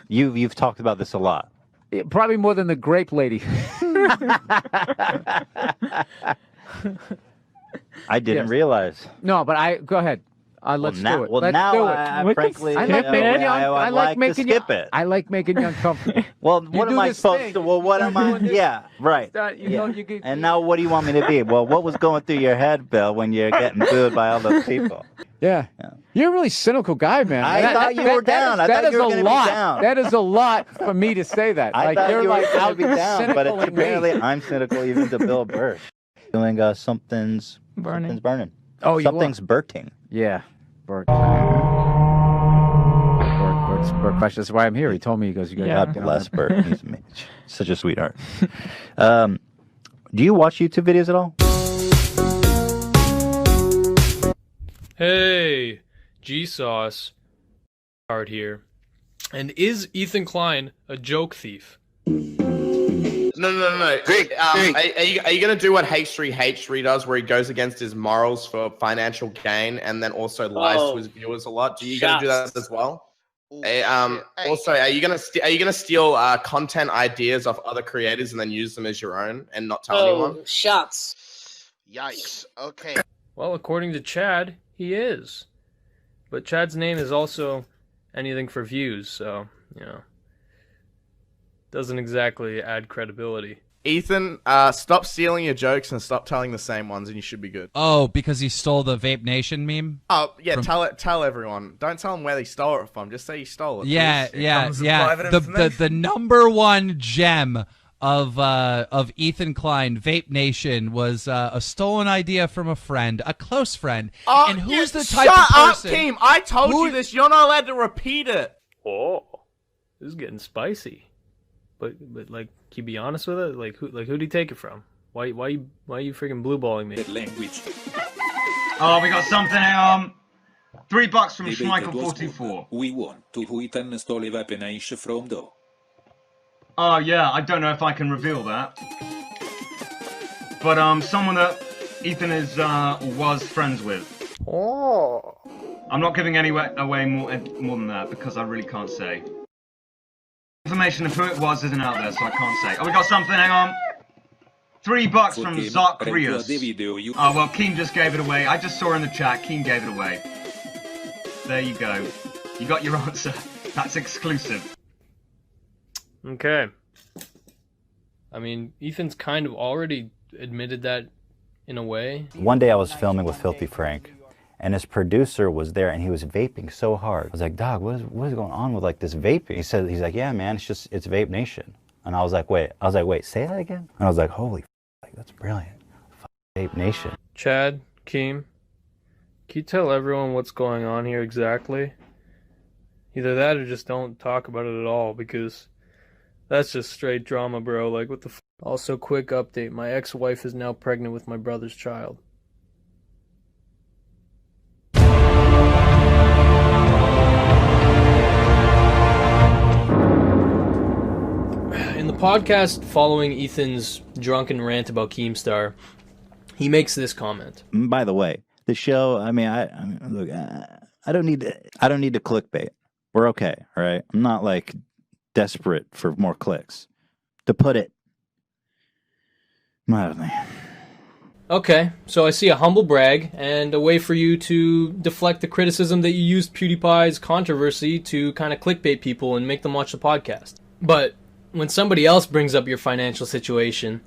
You've talked about this a lot. Yeah, probably more than the grape lady. I didn't Yes. realize. No, but go ahead. Let's now, do it. Well, Let's now do it. I frankly, I like making you. I like making to skip you. it. I like making you uncomfortable. Well, You what do am I this supposed thing. to? Well, what am I? Yeah, right. You know, you get, And now, what do you want me to be? Well, what was going through your head, Bill, when you're getting booed by all those people? Yeah. You're a really cynical guy, man. I thought you were down. I thought you were going to be down. That is a lot for me to say that. I thought you're you were like going to out be down, but cynical in me. apparently I'm cynical even to Bill Burr. Doing something's burning. Oh, you something's burting. Yeah. Bert questions. That's why I'm here. He told me, he goes, you got God bless Bert. He's such a sweetheart. Do you watch YouTube videos at all? Hey, G-Sauce. Hard here. And is Ethan Klein a joke thief? No. Greg, are you going to do what h3h3 does, where he goes against his morals for financial gain and then also lies to his viewers a lot? Are you going to do that as well? Also, are you going to steal content ideas off other creators and then use them as your own and not tell anyone? Shots. Yikes. Okay. Well, according to Chad, he is. But Chad's name is also anything for views, so, you know, doesn't exactly add credibility. Ethan, stop stealing your jokes and stop telling the same ones, and you should be good. Oh, because he stole the Vape Nation meme? Oh, yeah, tell everyone. Don't tell them where they stole it from. Just say you stole it. Yeah, please. yeah. The number one gem of Ethan Klein, Vape Nation, was a stolen idea from a friend, a close friend. And who's the type of person? Shut up, team! I told you this. You're not allowed to repeat it. Oh, this is getting spicy. But like, can you be honest with it? Like who'd he take it from? Why you freaking blue balling me? Language. Oh, we got something. $3 from Schmeichel44. We want to who Ethan stole a weapon from though. Oh yeah, I don't know if I can reveal that. But someone that Ethan is was friends with. Oh. I'm not giving away more than that because I really can't say. Information of who it was isn't out there, so I can't say. Oh, we got something. Hang on. $3 from Zacharias. Oh well, Keen just gave it away. I just saw in the chat. Keen gave it away. There you go. You got your answer. That's exclusive. Okay. I mean, Ethan's kind of already admitted that in a way. One day I was filming with Filthy Frank, and his producer was there, and he was vaping so hard. I was like, "Dog, what is going on with like this vaping?" He's like, "Yeah, man, it's Vape Nation." And I was like, wait, say that again? And I was like, holy, that's brilliant. Vape Nation. Chad, Keem, can you tell everyone what's going on here exactly? Either that or just don't talk about it at all, because that's just straight drama, bro. Like, what the Also, quick update. My ex-wife is now pregnant with my brother's child. In the podcast following Ethan's drunken rant about Keemstar, he makes this comment. By the way, the show, I mean, look, I don't need to clickbait. We're okay, all right? I'm not like desperate for more clicks. To put it mildly. Okay, so I see a humble brag and a way for you to deflect the criticism that you used PewDiePie's controversy to kind of clickbait people and make them watch the podcast. But when somebody else brings up your financial situation,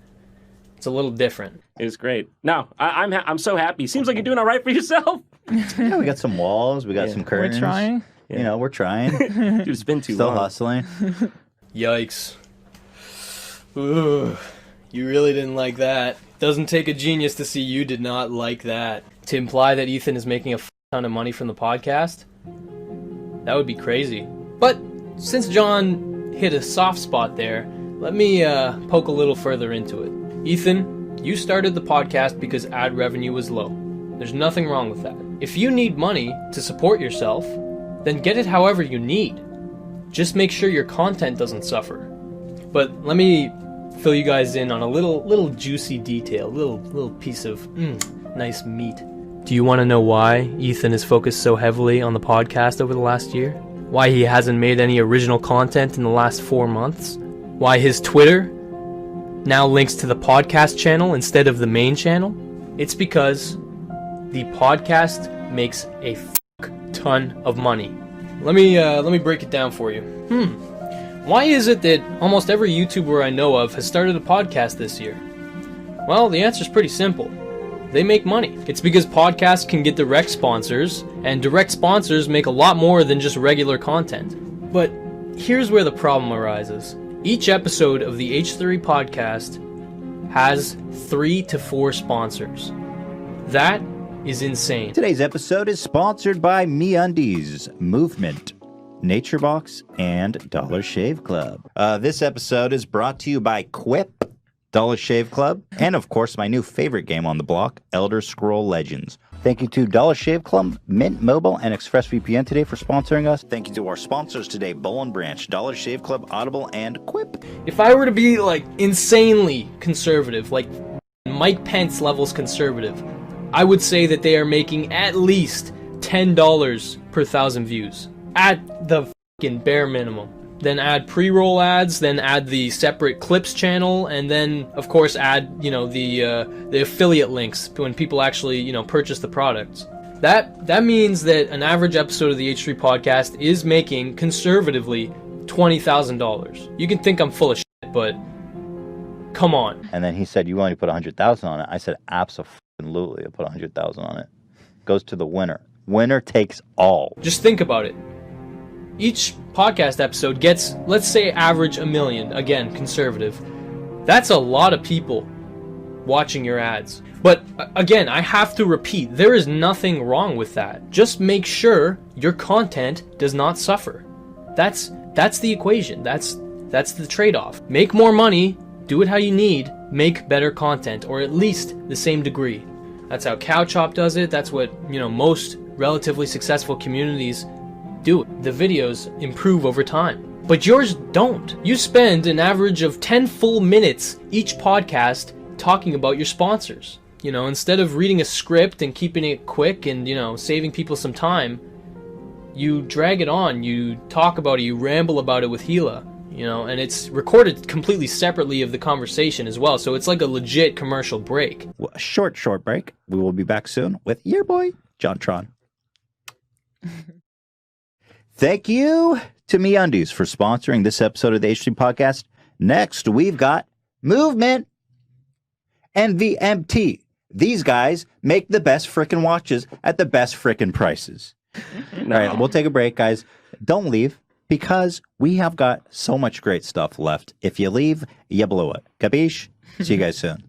it's a little different. It was great. No, I'm so happy. Seems like you're doing all right for yourself. Yeah, we got some walls, we got some curtains. We're trying. You know, we're trying. Dude, it's been too Still long. hustling. Yikes. Ooh, you really didn't like that. Doesn't take a genius to see you did not like that. To imply that Ethan is making a ton of money from the podcast? That would be crazy. But since John hit a soft spot there, let me poke a little further into it. Ethan, you started the podcast because ad revenue was low. There's nothing wrong with that. If you need money to support yourself, then get it however you need. Just make sure your content doesn't suffer. But let me fill you guys in on a little juicy detail, little piece of nice meat. Do you want to know why Ethan is focused so heavily on the podcast over the last year? Why he hasn't made any original content in the last 4 months? Why his Twitter now links to the podcast channel instead of the main channel? It's because the podcast makes a ton of money. Let me break it down for you. Why is it that almost every YouTuber I know of has started a podcast this year? Well, the answer's pretty simple. They make money. It's because podcasts can get direct sponsors, and direct sponsors make a lot more than just regular content. But here's where the problem arises. Each episode of the H3 podcast has 3 to 4 sponsors. That is insane. Today's episode is sponsored by MeUndies, Movement, NatureBox, and Dollar Shave Club. This episode is brought to you by Quip, Dollar Shave Club, and of course my new favorite game on the block, Elder Scroll Legends. Thank you to Dollar Shave Club, Mint Mobile, and ExpressVPN today for sponsoring us. Thank you to our sponsors today, Bowl and Branch, Dollar Shave Club, Audible, and Quip. If I were to be like insanely conservative, like Mike Pence levels conservative, I would say that they are making at least $10 per 1,000 views. At the fucking bare minimum. Then add pre-roll ads, then add the separate clips channel, and then of course add, the affiliate links when people actually, purchase the products. That means that an average episode of the H3 podcast is making conservatively $20,000. You can think I'm full of shit, but come on. And then he said, "You only put 100,000 on it." I said, "Absolutely, I put 100,000 on it." Goes to the winner. Winner takes all. Just think about it. Each podcast episode gets, let's say, average 1 million. Again, conservative. That's a lot of people watching your ads. But again, I have to repeat, there is nothing wrong with that. Just make sure your content does not suffer. That's the equation. That's the trade-off. Make more money, do it how you need, make better content, or at least the same degree. That's how CowChop does it. That's what, most relatively successful communities do it. The videos improve over time. But yours don't. You spend an average of 10 full minutes each podcast talking about your sponsors. Instead of reading a script and keeping it quick and, saving people some time, you drag it on, you talk about it, you ramble about it with Gila, and it's recorded completely separately of the conversation as well. So it's like a legit commercial break. Well, a short break. We will be back soon with your boy, John Tron. Thank you to MeUndies for sponsoring this episode of the H3 podcast. Next, we've got Movement and VMT. These guys make the best frickin' watches at the best frickin' prices. No. All right, we'll take a break, guys. Don't leave, because we have got so much great stuff left. If you leave, you blow it. Capiche? See you guys soon.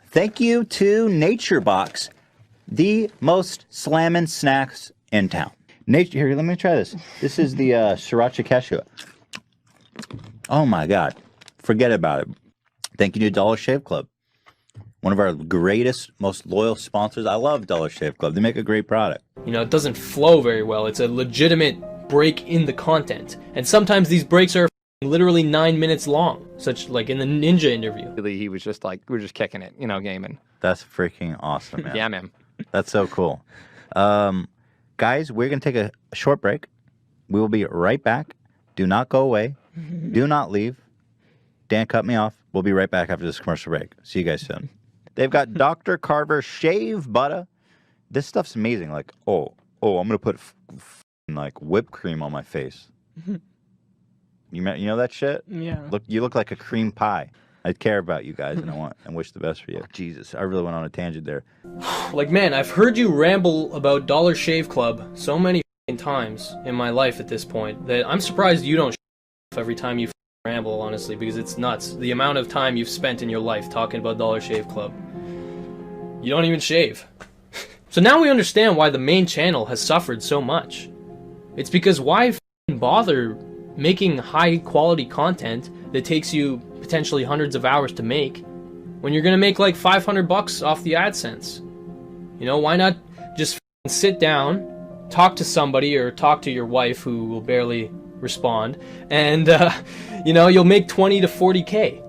Thank you to NatureBox, the most slammin' snacks in town. Here, let me try this. This is the sriracha cashew. Oh my God. Forget about it. Thank you to Dollar Shave Club, one of our greatest, most loyal sponsors. I love Dollar Shave Club. They make a great product. You know, it doesn't flow very well. It's a legitimate break in the content. And sometimes these breaks are literally 9 minutes long, such like in the Ninja interview. He was just like, we're just kicking it, gaming. That's freaking awesome, man. Yeah, man. That's so cool. Guys, we're going to take a short break. We will be right back. Do not go away. Do not leave. Dan cut me off. We'll be right back after this commercial break. See you guys soon. They've got Dr. Carver Shave Butter. This stuff's amazing. Like, I'm going to put like whipped cream on my face. You know that shit? Yeah. You look like a cream pie. I care about you guys, and I want and wish the best for you. Jesus, I really went on a tangent there. Like, man, I've heard you ramble about Dollar Shave Club so many times in my life at this point that I'm surprised you don't every time you ramble, honestly, because it's nuts. The amount of time you've spent in your life talking about Dollar Shave Club. You don't even shave. So now we understand why the main channel has suffered so much. It's because why bother making high quality content that takes you potentially hundreds of hours to make when you're gonna make like $500 off the AdSense? You know, why not just sit down, talk to somebody or talk to your wife who will barely respond, and you'll make 20 to 40K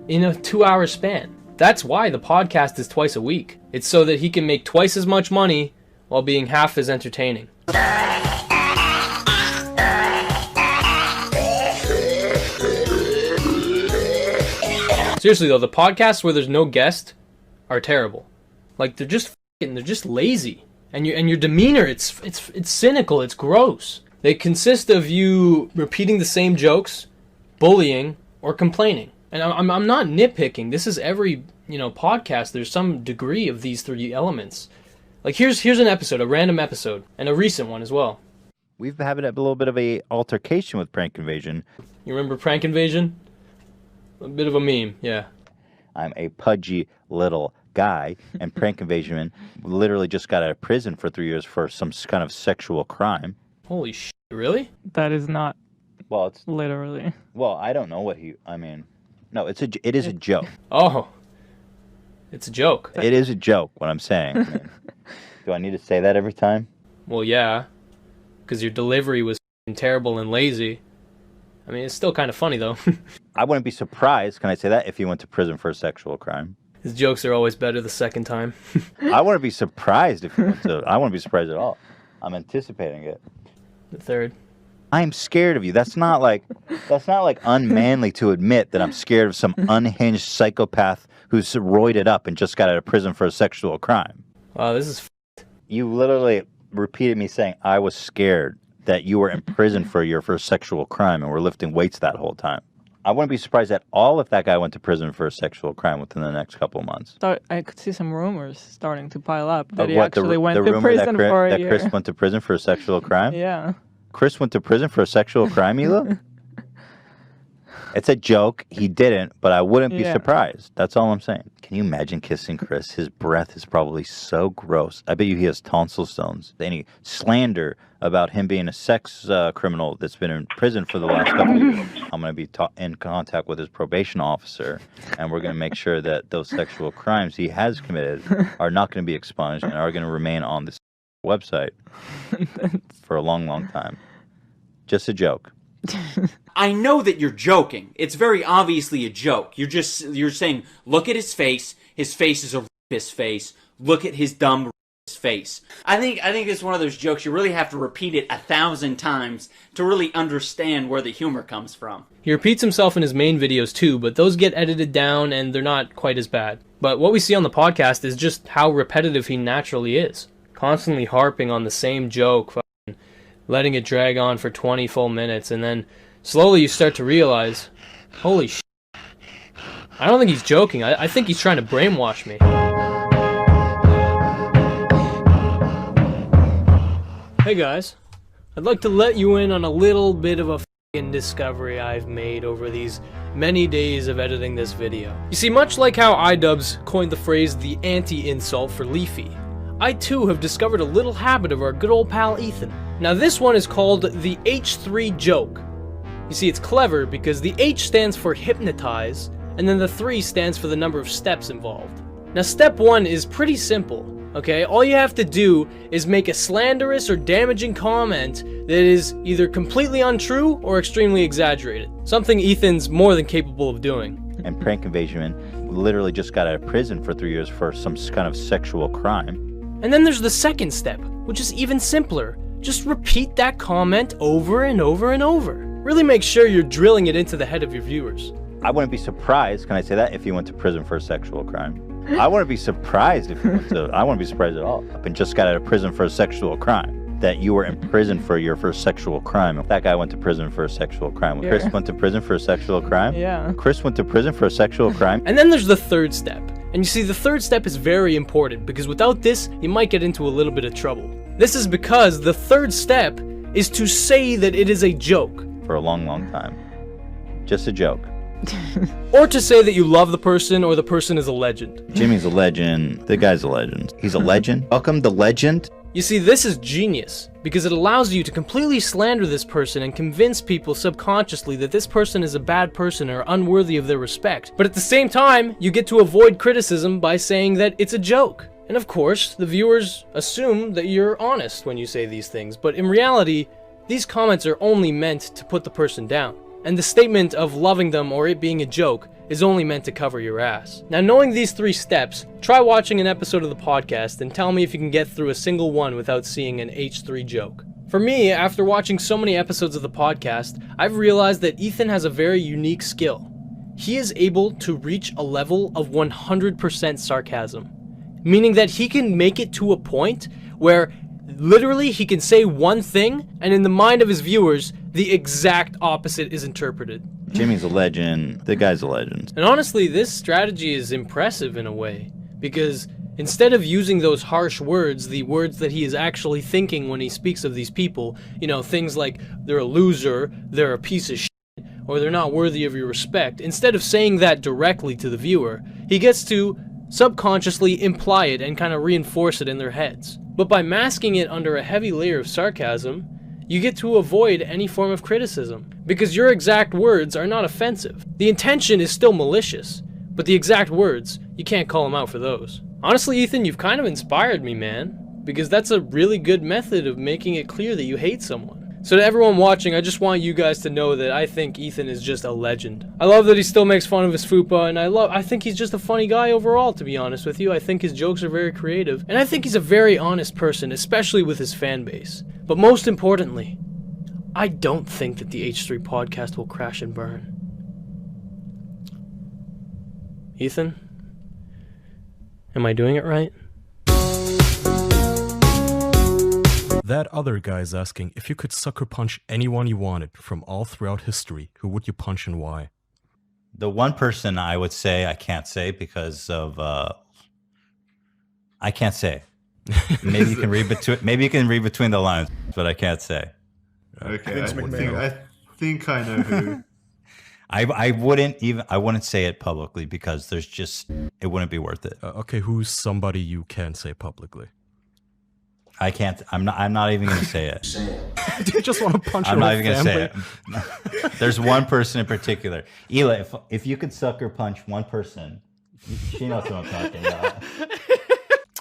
in a 2-hour span. That's why the podcast is twice a week. It's so that he can make twice as much money while being half as entertaining. Seriously though, the podcasts where there's no guest are terrible. Like, they're just lazy. And your demeanor, it's cynical, it's gross. They consist of you repeating the same jokes, bullying, or complaining. And I'm not nitpicking. This is every, podcast. There's some degree of these three elements. Like, here's an episode, a random episode, and a recent one as well. We've been having a little bit of a altercation with Prank Invasion. You remember Prank Invasion? A bit of a meme, yeah. I'm a pudgy little guy, and Prank Invasion literally just got out of prison for 3 years for some kind of sexual crime. Holy shit, really? That is not. Well, it's literally. Well, I don't know what no, it is a joke. Oh, it's a joke. It is a joke, what I'm saying. Do I need to say that every time? Well, yeah, because your delivery was terrible and lazy. I mean, it's still kind of funny, though. I wouldn't be surprised, can I say that, if you went to prison for a sexual crime. His jokes are always better the second time. I wouldn't be surprised if you went to... I wouldn't be surprised at all. I'm anticipating it. The third. I'm scared of you. That's not like unmanly to admit that I'm scared of some unhinged psychopath who's roided up and just got out of prison for a sexual crime. Wow, this is... You literally repeated me saying I was scared that you were in prison for a year for a sexual crime and were lifting weights that whole time. I wouldn't be surprised at all if that guy went to prison for a sexual crime within the next couple of months. So I could see some rumors starting to pile up that Of he what, actually went to rumor prison for a that year. Chris went to prison for a sexual crime? Yeah. Chris went to prison for a sexual crime, Hila? It's a joke. He didn't, but I wouldn't be surprised. That's all I'm saying. Can you imagine kissing Chris? His breath is probably so gross. I bet you he has tonsil stones. Any slander about him being a sex criminal that's been in prison for the last couple of years, I'm going to be in contact with his probation officer, and we're going to make sure that those sexual crimes he has committed are not going to be expunged and are going to remain on this website for a long, long time. Just a joke. I know that you're joking. It's very obviously a joke. You're saying, look at his face. His face is a rapist face. Look at his dumb rapist face. I think it's one of those jokes you really have to repeat it 1,000 times to really understand where the humor comes from. He repeats himself in his main videos too, but those get edited down and they're not quite as bad. But what we see on the podcast is just how repetitive he naturally is. Constantly harping on the same joke, letting it drag on for 20 full minutes, and then slowly you start to realize, holy shit, I don't think he's joking. I think he's trying to brainwash me. Hey guys, I'd like to let you in on a little bit of a f***ing discovery I've made over these many days of editing this video. You see, much like how iDubbbz coined the phrase the anti-insult for Leafy, I too have discovered a little habit of our good old pal Ethan. Now this one is called the H3 joke. You see, it's clever because the H stands for hypnotize, and then the 3 stands for the number of steps involved. Now step 1 is pretty simple, okay? All you have to do is make a slanderous or damaging comment that is either completely untrue or extremely exaggerated. Something Ethan's more than capable of doing. And Prank Invasion literally just got out of prison for 3 years for some kind of sexual crime. And then there's the second step, which is even simpler. Just repeat that comment over and over and over. Really make sure you're drilling it into the head of your viewers. I wouldn't be surprised, can I say that, if you went to prison for a sexual crime. I wouldn't be surprised if you went to, I wouldn't be surprised at all. And just got out of prison for a sexual crime. That you were in prison for your first sexual crime. That guy went to prison for a sexual crime. Yeah. Chris went to prison for a sexual crime. Yeah. Chris went to prison for a sexual crime. And then there's the third step. And you see, the third step is very important because without this, you might get into a little bit of trouble. This is because the third step is to say that it is a joke. For a long, long time. Just a joke. Or to say that you love the person or the person is a legend. Jimmy's a legend. The guy's a legend. He's a legend. Welcome the legend. You see, this is genius because it allows you to completely slander this person and convince people subconsciously that this person is a bad person or unworthy of their respect. But at the same time, you get to avoid criticism by saying that it's a joke. And of course, the viewers assume that you're honest when you say these things, but in reality, these comments are only meant to put the person down. And the statement of loving them or it being a joke is only meant to cover your ass. Now, knowing these 3 steps, try watching an episode of the podcast and tell me if you can get through a single one without seeing an H3 joke. For me, after watching so many episodes of the podcast, I've realized that Ethan has a very unique skill. He is able to reach a level of 100% sarcasm, meaning that he can make it to a point where literally he can say one thing and in the mind of his viewers, the exact opposite is interpreted. Jimmy's a legend. The guy's a legend. And honestly, this strategy is impressive in a way, because instead of using those harsh words, the words that he is actually thinking when he speaks of these people, you know, things like they're a loser, they're a piece of shit, or they're not worthy of your respect, instead of saying that directly to the viewer, he gets to subconsciously imply it and kind of reinforce it in their heads. But by masking it under a heavy layer of sarcasm, you get to avoid any form of criticism, because your exact words are not offensive. The intention is still malicious, but the exact words, you can't call them out for those. Honestly, Ethan, you've kind of inspired me, man, because that's a really good method of making it clear that you hate someone. So to everyone watching, I just want you guys to know that I think Ethan is just a legend. I love that he still makes fun of his fupa, and I think he's just a funny guy overall, to be honest with you. I think his jokes are very creative, and I think he's a very honest person, especially with his fan base. But most importantly, I don't think that the H3 podcast will crash and burn. Ethan? Am I doing it right? That other guy's asking if you could sucker punch anyone you wanted from all throughout history, who would you punch and why? The one person I would say I can't say because of I can't say. Maybe you can read between. Maybe you can read between the lines, but I can't say. Okay, I think I know who. I wouldn't say it publicly because there's just it wouldn't be worth it. Okay, who's somebody you can say publicly? I can't. I'm not even gonna say it. Do you just want to punch? I'm not even gonna say it. There's one person in particular. Ela, if you could sucker punch one person, she knows what I'm talking about.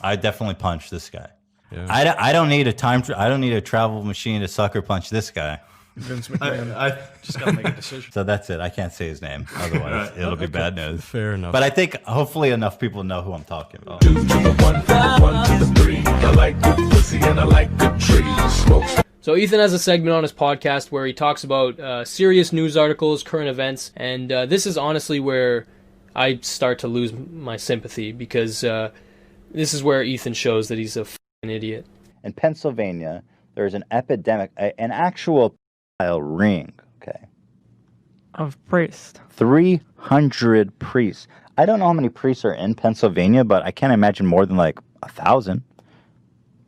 I definitely punch this guy. Yeah. I don't need I don't need a travel machine to sucker punch this guy. Vince McMahon. I just gotta make a decision. So that's it. I can't say his name, otherwise it'll be bad news. Fair enough. But I think hopefully enough people know who I'm talking about. 2 to the 1, from 1 to the 3. I like good pussy and I like good trees. Smoke. So Ethan has a segment on his podcast where he talks about serious news articles, current events, and this is honestly where I start to lose my sympathy because this is where Ethan shows that he's a f***ing idiot. In Pennsylvania, there's an epidemic, an actual ring, okay, of priests. 300 priests. I don't know how many priests are in Pennsylvania, but I can't imagine more than like 1,000.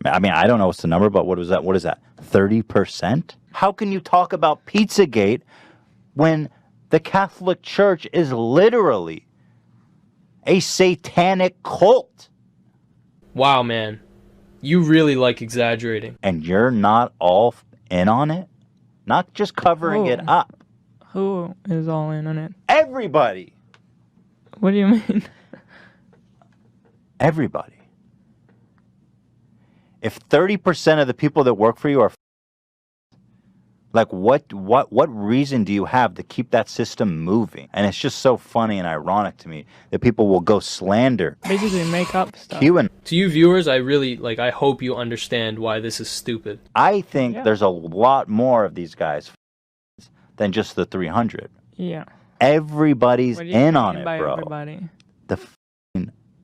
I mean, I don't know what's the number, but what is that? 30%? How can you talk about Pizzagate when the Catholic Church is literally a satanic cult? Wow, man. You really like exaggerating. And you're not all in on it? Not just covering it up. Who is all in on it? Everybody. What do you mean? Everybody. If 30% of the people that work for you are like, what reason do you have to keep that system moving? And it's just so funny and ironic to me that people will go slander. Basically make up stuff. To you viewers, I hope you understand why this is stupid. I think there's a lot more of these guys than just the 300. Yeah. Everybody's What do you in mean on it, by bro. everybody?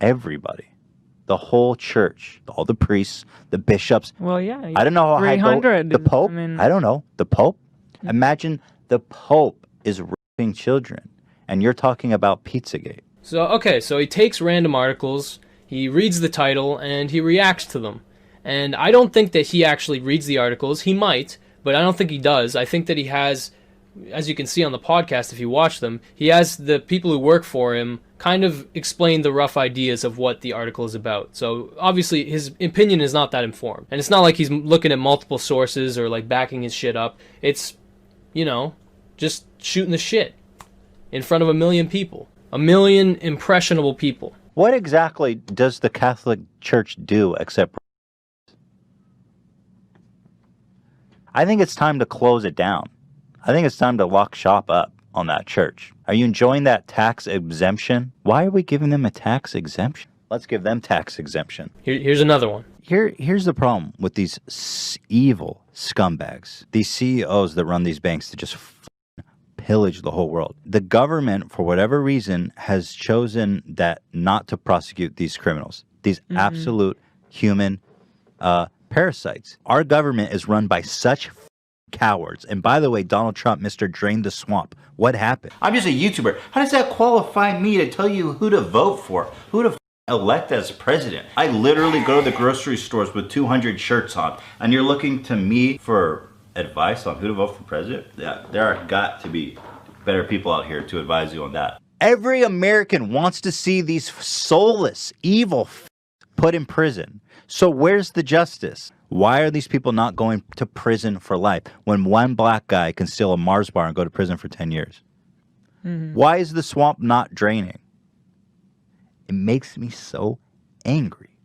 Everybody. The whole church, all the priests, the bishops. Well, yeah. I don't know how high 300. the Pope. I mean, I don't know. The Pope. Imagine the Pope is raping children, and you're talking about Pizzagate. So he takes random articles, he reads the title, and he reacts to them. And I don't think that he actually reads the articles. He might, but I don't think he does. I think that he has, as you can see on the podcast if you watch them, he has the people who work for him kind of explain the rough ideas of what the article is about. So obviously his opinion is not that informed. And it's not like he's looking at multiple sources or like backing his shit up. It's, just shooting the shit in front of 1 million people. 1 million impressionable people. What exactly does the Catholic Church do except... I think it's time to close it down. I think it's time to lock shop up on that church. Are you enjoying that tax exemption? Why are we giving them a tax exemption? Let's give them tax exemption. Here's another one. Here's the problem with these evil scumbags. These CEOs that run these banks to just pillage the whole world. The government, for whatever reason, has chosen that not to prosecute these criminals. These absolute human parasites. Our government is run by such cowards. And by the way, Donald Trump, Mr. Drain the Swamp. What happened? I'm just a YouTuber. How does that qualify me to tell you who to vote for? Who to elect as president? I literally go to the grocery stores with 200 shirts on, and you're looking to me for advice on who to vote for president? Yeah, there are got to be better people out here to advise you on that. Every American wants to see these soulless, evil put in prison. So where's the justice? Why are these people not going to prison for life when one black guy can steal a Mars bar and go to prison for 10 years? Why is the swamp not draining? It makes me so angry.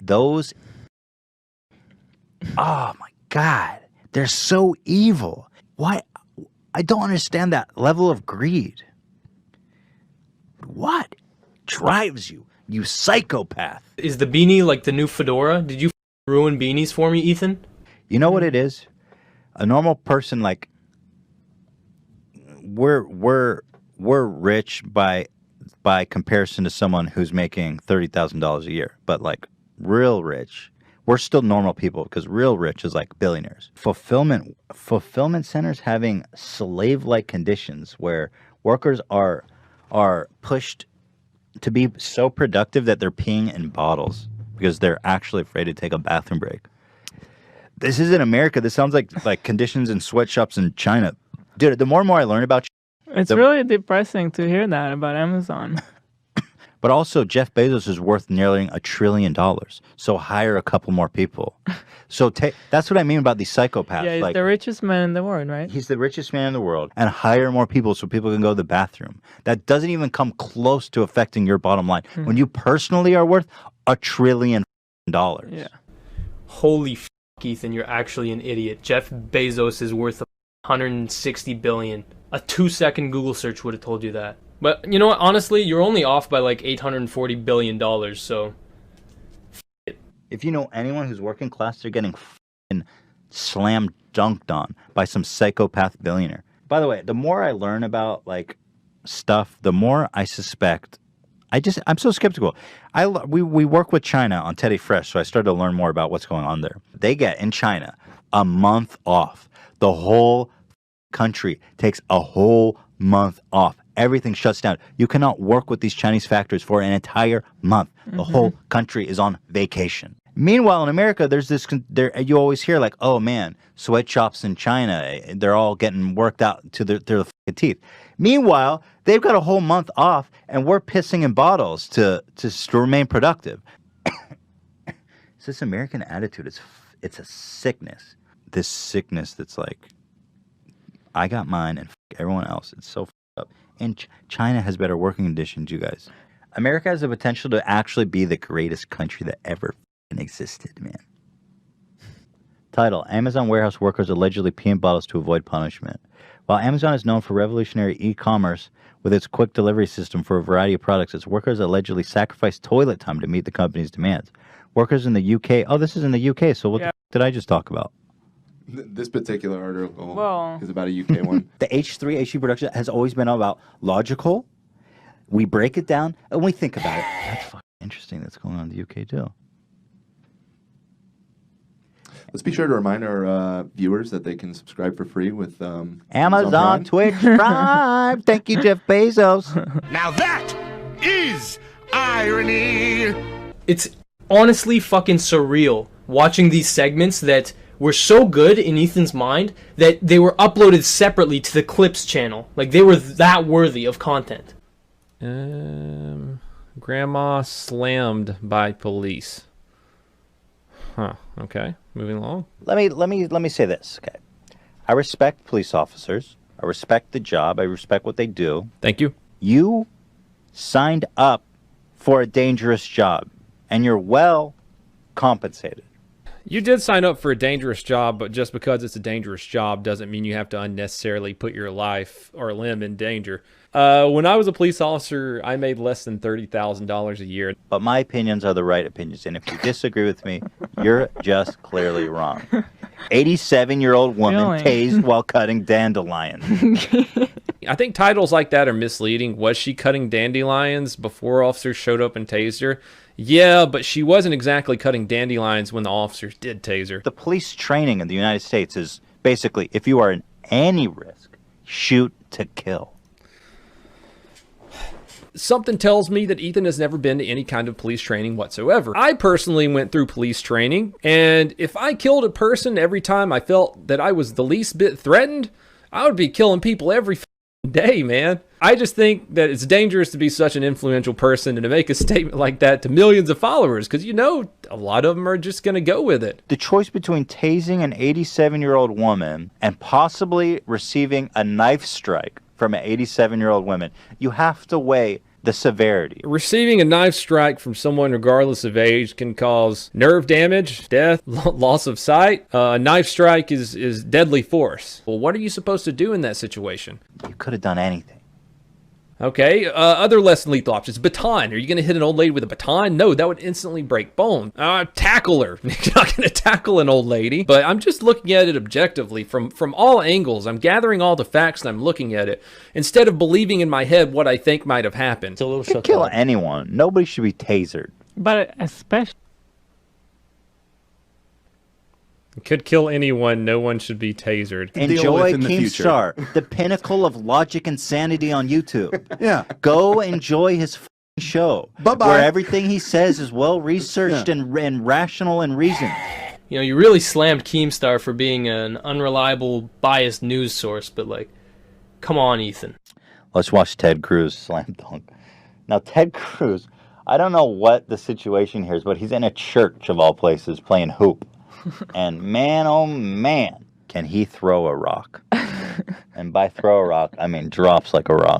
Those, oh my God, they're so evil. Why? I don't understand that level of greed. What drives you, you psychopath? Is the beanie like the new fedora? Did you ruin beanies for me, Ethan? You know what it is? A normal person, like, we're rich by comparison to someone who's making $30,000 a year, but like real rich, we're still normal people because real rich is like billionaires. Fulfillment centers having slave-like conditions where workers are pushed to be so productive that they're peeing in bottles because they're actually afraid to take a bathroom break. This isn't America. This sounds like conditions in sweatshops in China. Dude, the more and more I learn about it's really depressing to hear that about Amazon. But also, Jeff Bezos is worth nearly $1 trillion. So hire a couple more people. So that's what I mean about these psychopaths. Yeah, he's the richest man in the world, right? He's the richest man in the world. And hire more people so people can go to the bathroom. That doesn't even come close to affecting your bottom line. When you personally are worth $1 trillion. Yeah. Holy f***, Ethan, you're actually an idiot. Jeff Bezos is worth 160 billion. A 2-second Google search would have told you that. But you know what? Honestly, you're only off by like $840 billion, so... If you know anyone who's working class, they're getting slam dunked on by some psychopath billionaire. By the way, the more I learn about like stuff, the more I suspect... I'm so skeptical. We work with China on Teddy Fresh, so I started to learn more about what's going on there. They get, in China, a month off. The whole country takes a whole month off. Everything shuts down. You cannot work with these Chinese factories for an entire month. The whole country is on vacation. Meanwhile, in America, there's this. You always hear like, "Oh man, sweatshops in China, they're all getting worked out to their teeth." Meanwhile, they've got a whole month off, and we're pissing in bottles to remain productive. It's this American attitude. It's a sickness. This sickness that's like, I got mine and everyone else. It's so up. And China has better working conditions, you guys. America has the potential to actually be the greatest country that ever existed, man. Title: Amazon warehouse workers allegedly pee in bottles to avoid punishment. While Amazon is known for revolutionary e-commerce with its quick delivery system for a variety of products, its workers allegedly sacrifice toilet time to meet the company's demands. Workers in the UK... Oh, this is in the UK, so what the did I just talk about? This particular article is about a UK one. The H3h3 production has always been about logical. We break it down, and we think about it. That's fucking interesting that's going on in the UK, too. Let's be sure to remind our viewers that they can subscribe for free with Amazon, Twitch, Prime. Thank you, Jeff Bezos. Now that is irony. It's honestly fucking surreal watching these segments that were so good in Ethan's mind that they were uploaded separately to the Clips channel. Like, they were that worthy of content. Grandma slammed by police. Huh. Okay. Moving along. Let me say this. Okay, I respect police officers. I respect the job. I respect what they do. Thank you. You signed up for a dangerous job, and you're well compensated. You did sign up for a dangerous job, but just because it's a dangerous job doesn't mean you have to unnecessarily put your life or limb in danger. When I was a police officer, I made less than $30,000 a year. But my opinions are the right opinions, and if you disagree with me, you're just clearly wrong. 87-year-old woman tased while cutting dandelions. I think titles like that are misleading. Was she cutting dandelions before officers showed up and tased her? Yeah, but she wasn't exactly cutting dandelions when the officers did tase her. The police training in the United States is basically, if you are in any risk, shoot to kill. Something tells me that Ethan has never been to any kind of police training whatsoever. I personally went through police training, and if I killed a person every time I felt that I was the least bit threatened, I would be killing people every day, man. I just think that it's dangerous to be such an influential person and to make a statement like that to millions of followers, because you know a lot of them are just going to go with it. The choice between tasing an 87-year-old woman and possibly receiving a knife strike from an 87-year-old woman, you have to weigh the severity. Receiving a knife strike from someone regardless of age can cause nerve damage, death, loss of sight. A knife strike is deadly force. Well, what are you supposed to do in that situation? You could have done anything. Okay, other less than lethal options. Baton. Are you going to hit an old lady with a baton? No, that would instantly break bone. Tackle her. You're not going to tackle an old lady. But I'm just looking at it objectively from all angles. I'm gathering all the facts and I'm looking at it instead of believing in my head what I think might have happened. It's a little shook. Kill anyone. Nobody should be tasered. But especially... Could kill anyone. No one should be tasered. Enjoy Keemstar, the pinnacle of logic and sanity on YouTube. Yeah. Go enjoy his show. Bye-bye. Where everything he says is well researched and rational and reasoned. You know, you really slammed Keemstar for being an unreliable, biased news source, but like, come on, Ethan. Let's watch Ted Cruz slam dunk. Now, Ted Cruz, I don't know what the situation here is, but he's in a church of all places playing hoop. And man, oh man, can he throw a rock. And by throw a rock, I mean drops like a rock.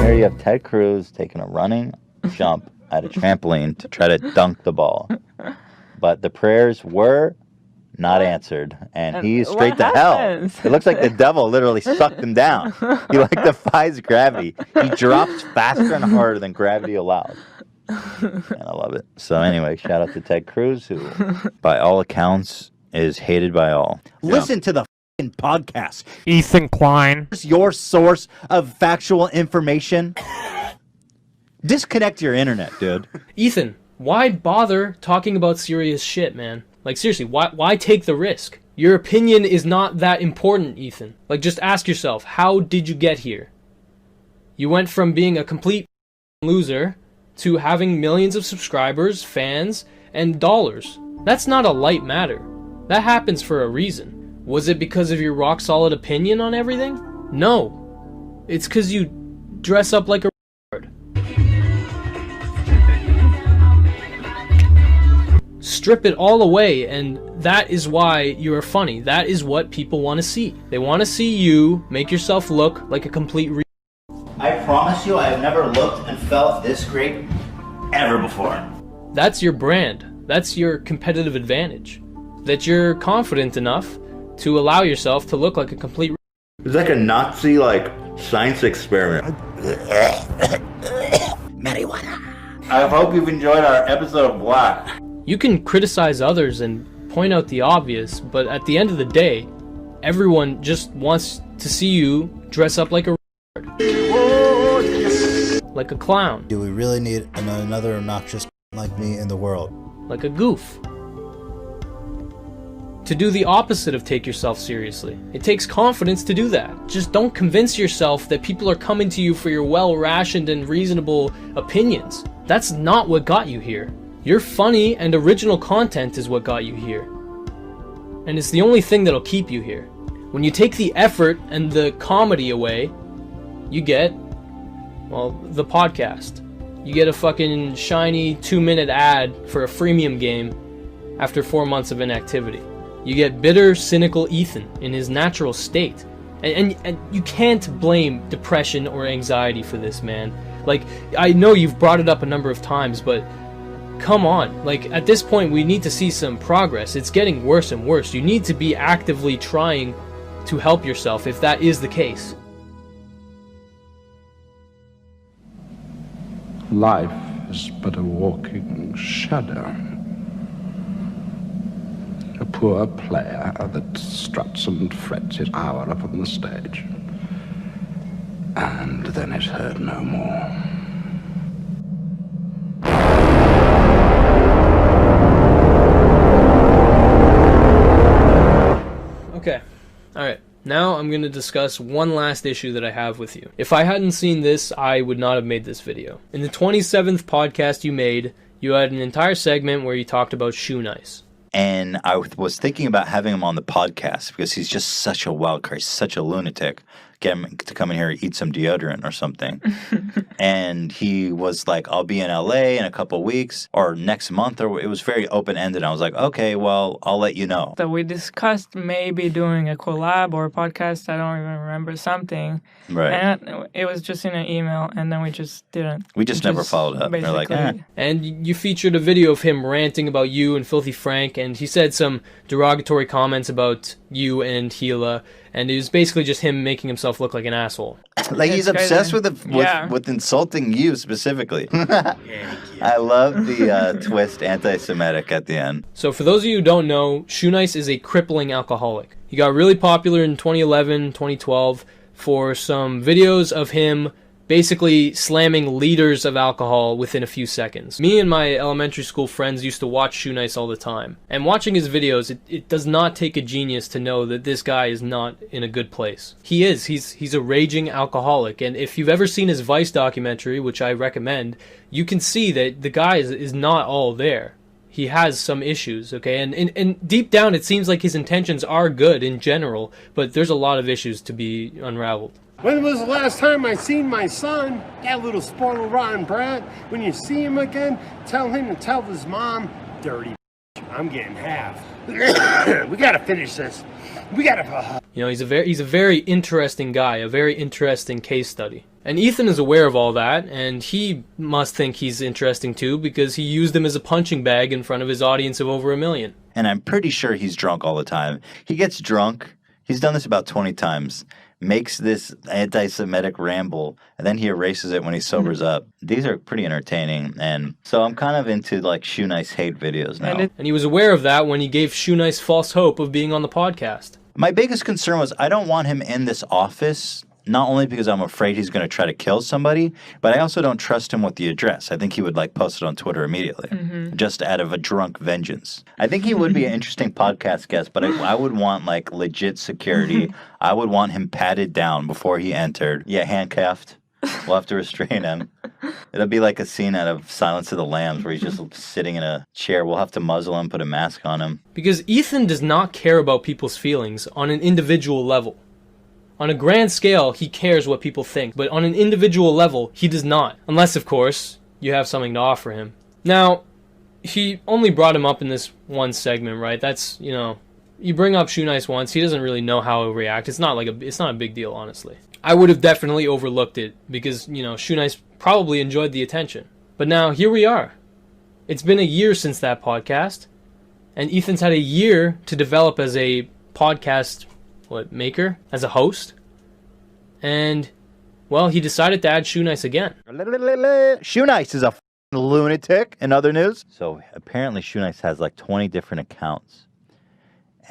There you have Ted Cruz taking a running jump at a trampoline to try to dunk the ball. But the prayers were not answered, and he's straight to hell. It looks like the devil literally sucked him down. He like defies gravity. He drops faster and harder than gravity allows. And I love it. So anyway, shout out to Ted Cruz, who, by all accounts, is hated by all. Yeah. Listen to the fucking podcast. Ethan Klein. Your source of factual information. Disconnect your internet, dude. Ethan, why bother talking about serious shit, man? Like, seriously, why take the risk? Your opinion is not that important, Ethan. Like, just ask yourself, how did you get here? You went from being a complete loser to having millions of subscribers, fans, and dollars. That's not a light matter. That happens for a reason. Was it because of your rock-solid opinion on everything? No. It's because you dress up like a retard. strip it all away, and that is why you're funny. That is what people want to see. They want to see you make yourself look like a complete I promise you, I have never looked and felt this great ever before. That's your brand. That's your competitive advantage. That you're confident enough to allow yourself to look like a complete It's like a Nazi, science experiment. Marijuana. I hope you've enjoyed our episode of Black. You can criticize others and point out the obvious, but at the end of the day, everyone just wants to see you dress up like a like a clown. Do we really need another obnoxious like me in the world? Like a goof. To do the opposite of take yourself seriously. It takes confidence to do that. Just don't convince yourself that people are coming to you for your well-rationed and reasonable opinions. That's not what got you here. Your funny and original content is what got you here. And it's the only thing that'll keep you here. When you take the effort and the comedy away, you get, well, the podcast. You get a fucking shiny 2-minute ad for a freemium game after 4 months of inactivity. You get bitter, cynical Ethan in his natural state. And you can't blame depression or anxiety for this, man. Like, I know you've brought it up a number of times, but come on. Like, at this point, we need to see some progress. It's getting worse and worse. You need to be actively trying to help yourself if that is the case. Life is but a walking shadow. A poor player that struts and frets his hour upon the stage. And then is heard no more. Okay, alright. Now I'm going to discuss one last issue that I have with you. If I hadn't seen this, I would not have made this video. In the 27th podcast you made, you had an entire segment where you talked about Shoe Nice. And I was thinking about having him on the podcast because he's just such a wild card. He's such a lunatic. Get him to come in here and eat some deodorant or something. And he was like, I'll be in LA in a couple of weeks or next month. Or it was very open-ended. I was like, okay, well, I'll let you know. So we discussed maybe doing a collab or a podcast. I don't even remember something. Right. And it was just in an email, and then we just didn't. We just never followed up. They're like, And you featured a video of him ranting about you and Filthy Frank, and he said some derogatory comments about you and Gila, and it was basically just him making himself look like an asshole. Like he's obsessed with insulting you specifically. I love the twist anti-Semitic at the end. So for those of you who don't know, Shoe Nice is a crippling alcoholic. He got really popular in 2011, 2012 for some videos of him basically slamming liters of alcohol within a few seconds. Me and my elementary school friends used to watch Shoe Nice all the time. And watching his videos, it does not take a genius to know that this guy is not in a good place. He is. He's a raging alcoholic. And if you've ever seen his Vice documentary, which I recommend, you can see that the guy is not all there. He has some issues, okay? And deep down, it seems like his intentions are good in general, but there's a lot of issues to be unraveled. When was the last time I seen my son? That little spoiled rotten brat. When you see him again, tell him to tell his mom, dirty I'm getting half. We gotta finish this. We gotta... You know, he's a very interesting guy, a very interesting case study. And Ethan is aware of all that, and he must think he's interesting too, because he used him as a punching bag in front of his audience of over 1 million. And I'm pretty sure he's drunk all the time. He gets drunk. He's done this about 20 times. Makes this anti-Semitic ramble, and then he erases it when he sobers up. These are pretty entertaining, and so I'm kind of into like Shoe Nice hate videos now. And he was aware of that when he gave Shoe Nice false hope of being on the podcast. My biggest concern was I don't want him in this office, not only because I'm afraid he's going to try to kill somebody, but I also don't trust him with the address. I think he would like post it on Twitter immediately, just out of a drunk vengeance. I think he would be an interesting podcast guest, but I would want like legit security. I would want him patted down before he entered. Yeah, handcuffed. We'll have to restrain him. It'll be like a scene out of Silence of the Lambs where he's just sitting in a chair. We'll have to muzzle him, put a mask on him. Because Ethan does not care about people's feelings on an individual level. On a grand scale, he cares what people think, but on an individual level, he does not. Unless, of course, you have something to offer him. Now, he only brought him up in this one segment, right? That's, you know, you bring up Shoe Nice once, he doesn't really know how he'll react. It's not a big deal, honestly. I would have definitely overlooked it because, you know, Shoe Nice probably enjoyed the attention. But now here we are. It's been a year since that podcast, and Ethan's had a year to develop as a podcast maker, as a host. And well, he decided to add Shoe Nice again. Shoe Nice is a lunatic in other news. So apparently Shoe Nice has like 20 different accounts.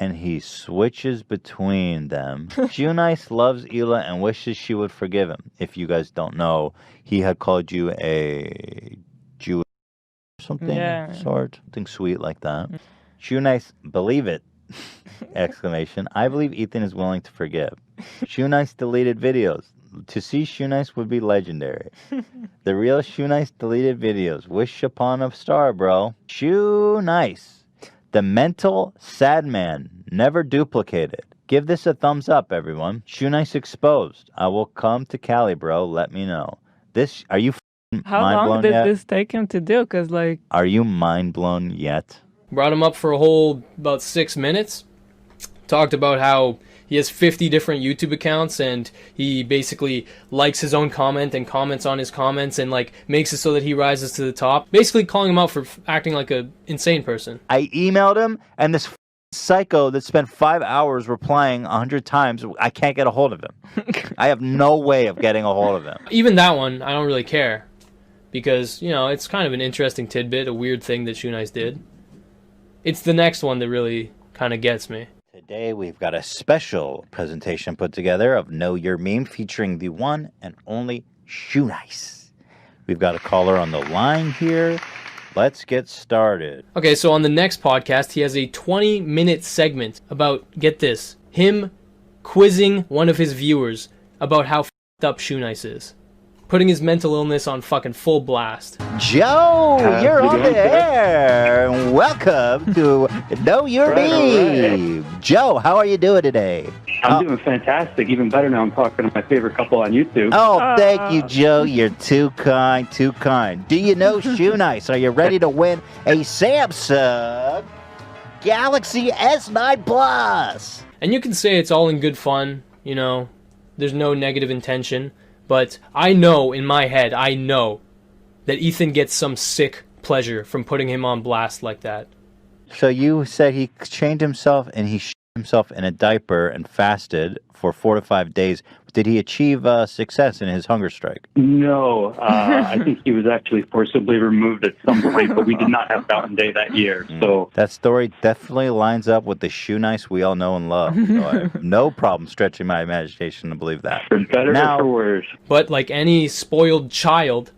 And he switches between them. Shoe Nice loves Hila and wishes she would forgive him. If you guys don't know, he had called you a Jew or something, something sweet like that. Shoe Nice, believe it! Exclamation. I believe Ethan is willing to forgive. Shoe Nice deleted videos. To see Shoe Nice would be legendary. The real Shoe Nice deleted videos. Wish upon a star, bro. Shoe Nice. The mental sad man, never duplicated. Give this a thumbs up, everyone. Shoe Nice exposed. I will come to Cali, bro. Let me know. This, are you How mind long blown did yet? this take him to do? Because, like... Are you mind blown yet? Brought him up for a whole about 6 minutes. Talked about how he has 50 different YouTube accounts and he basically likes his own comment and comments on his comments and like makes it so that he rises to the top. Basically calling him out for acting like a insane person. I emailed him and this psycho that spent 5 hours replying 100 times, I can't get a hold of him. I have no way of getting a hold of him. Even that one, I don't really care. Because, you know, it's kind of an interesting tidbit, a weird thing that Shoe Nice did. It's the next one that really kind of gets me. Today we've got a special presentation put together of Know Your Meme featuring the one and only Shoe Nice. We've got a caller on the line here. Let's get started. Okay, so on the next podcast, he has a 20-minute segment about, get this, him quizzing one of his viewers about how f***ed up Shoe Nice is. Putting his mental illness on fucking full blast. Joe, you're on the air. Welcome to Know Your Meme. Joe, how are you doing today? I'm doing fantastic. Even better now I'm talking to my favorite couple on YouTube. Oh, thank you, Joe. You're too kind, too kind. Do you know Shoe Nice? Are you ready to win a Samsung Galaxy S9 Plus? And you can say it's all in good fun, you know, there's no negative intention. But I know, in my head, I know that Ethan gets some sick pleasure from putting him on blast like that. So you said he chained himself and he shit himself in a diaper and fasted for 4 to 5 days. Did he achieve success in his hunger strike? No, I think he was actually forcibly removed at some point, but we did not have Fountain Day that year. So that story definitely lines up with the Shoe Nice we all know and love. So I have no problem stretching my imagination to believe that. For better or for worse. But like any spoiled child,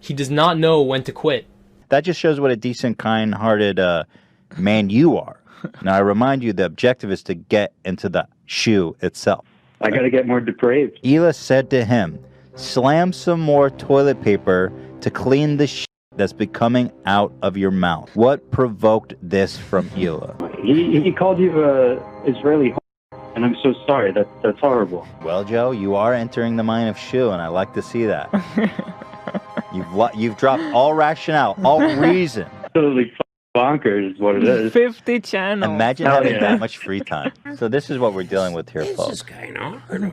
he does not know when to quit. That just shows what a decent, kind-hearted man you are. Now, I remind you, the objective is to get into the shoe itself. I got to get more depraved. Hila said to him, slam some more toilet paper to clean the shit that's becoming out of your mouth. What provoked this from Hila? He called you Israeli and I'm so sorry. That's horrible. Well, Joe, you are entering the mind of Shoe, and I like to see that. You've dropped all rationale, all reason. Totally bonkers is what it is. 50 channels. Imagine having that much free time. So this is what we're dealing with here, folks.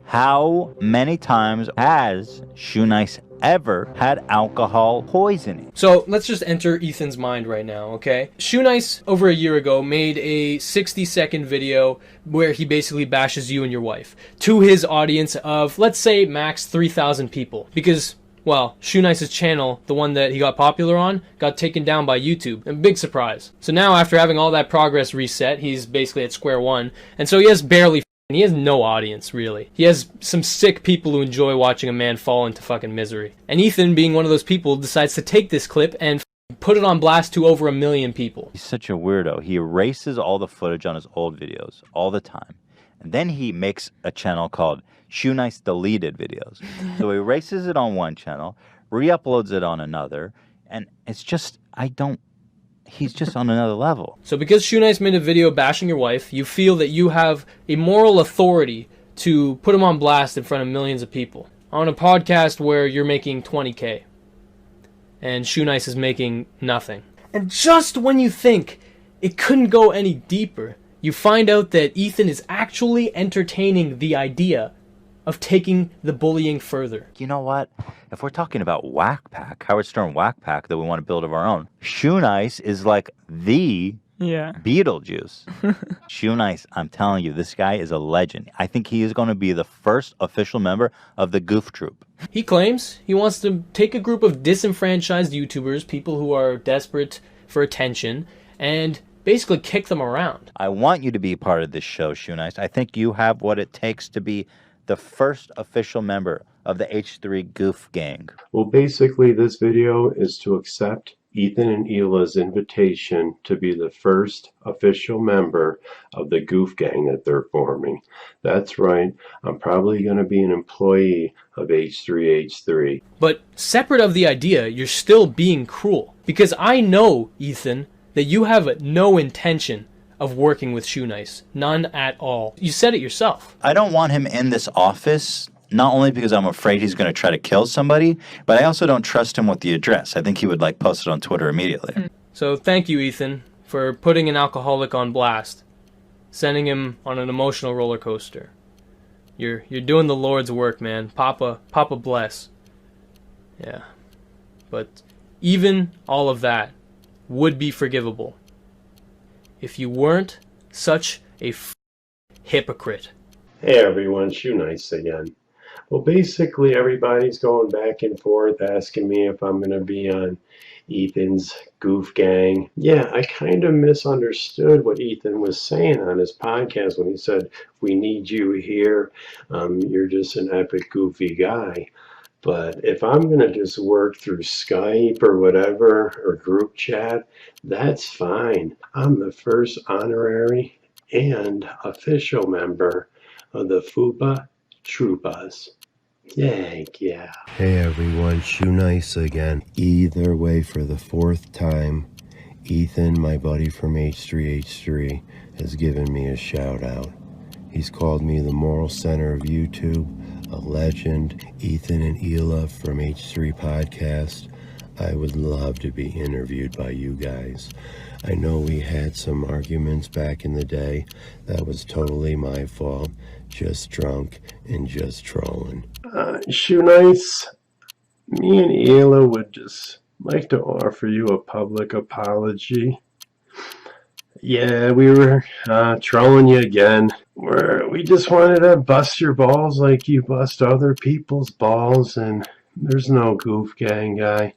How many times has Shoe Nice ever had alcohol poisoning? So let's just enter Ethan's mind right now, okay? Shoe Nice, over a year ago, made a 60-second video where he basically bashes you and your wife to his audience of, let's say, max 3,000 people. Because, well, Shoe Nice's channel, the one that he got popular on, got taken down by YouTube. A big surprise. So now, after having all that progress reset, he's basically at square one. And so he has he has no audience, really. He has some sick people who enjoy watching a man fall into fucking misery. And Ethan, being one of those people, decides to take this clip and put it on blast to over 1 million people. He's such a weirdo. He erases all the footage on his old videos all the time. And then he makes a channel called Shoe Nice Deleted Videos. So he erases it on one channel, re-uploads it on another, and it's just, he's just on another level. So because Shoe Nice made a video bashing your wife, you feel that you have a moral authority to put him on blast in front of millions of people. On a podcast where you're making 20K. And Shoe Nice is making nothing. And just when you think it couldn't go any deeper, you find out that Ethan is actually entertaining the idea of taking the bullying further. You know what? If we're talking about Whack Pack, Howard Stern Whack Pack that we want to build of our own, Shoe Nice is like the Beetlejuice. Shoe Nice, I'm telling you, this guy is a legend. I think he is going to be the first official member of the Goof Troop. He claims he wants to take a group of disenfranchised YouTubers, people who are desperate for attention, and basically kick them around. I want you to be part of this show, Shoe Nice. I think you have what it takes to be the first official member of the H3 Goof Gang. Well, basically, this video is to accept Ethan and Hila's invitation to be the first official member of the Goof Gang that they're forming. That's right, I'm probably going to be an employee of H3H3. But separate of the idea, you're still being cruel. Because I know, Ethan, that you have no intention of working with Shoe Nice. None at all. You said it yourself. I don't want him in this office, not only because I'm afraid he's going to try to kill somebody, but I also don't trust him with the address. I think he would post it on Twitter immediately. So thank you, Ethan, for putting an alcoholic on blast, sending him on an emotional roller coaster. You're doing the Lord's work, man. Papa bless. Yeah. But even all of that would be forgivable if you weren't such a hypocrite. Hey everyone, Shoe Nice again. Well, basically everybody's going back and forth asking me if I'm going to be on Ethan's Goof Gang. Yeah, I kind of misunderstood what Ethan was saying on his podcast when he said, we need you here. You're just an epic goofy guy. But if I'm going to just work through Skype or whatever, or group chat, that's fine. I'm the first honorary and official member of the Fupa Troopas. Yank, yeah. Hey everyone, Shoe Nice again. Either way, for the fourth time, Ethan, my buddy from H3H3, has given me a shout out. He's called me the moral center of YouTube, a legend. Ethan and Hila from H3 Podcast. I would love to be interviewed by you guys. I know we had some arguments back in the day. That was totally my fault. Just drunk and just trolling. Shoe Nice, me and Hila would just like to offer you a public apology. Yeah, we were trolling you again. We just wanted to bust your balls like you bust other people's balls, and there's no Goof Gang guy.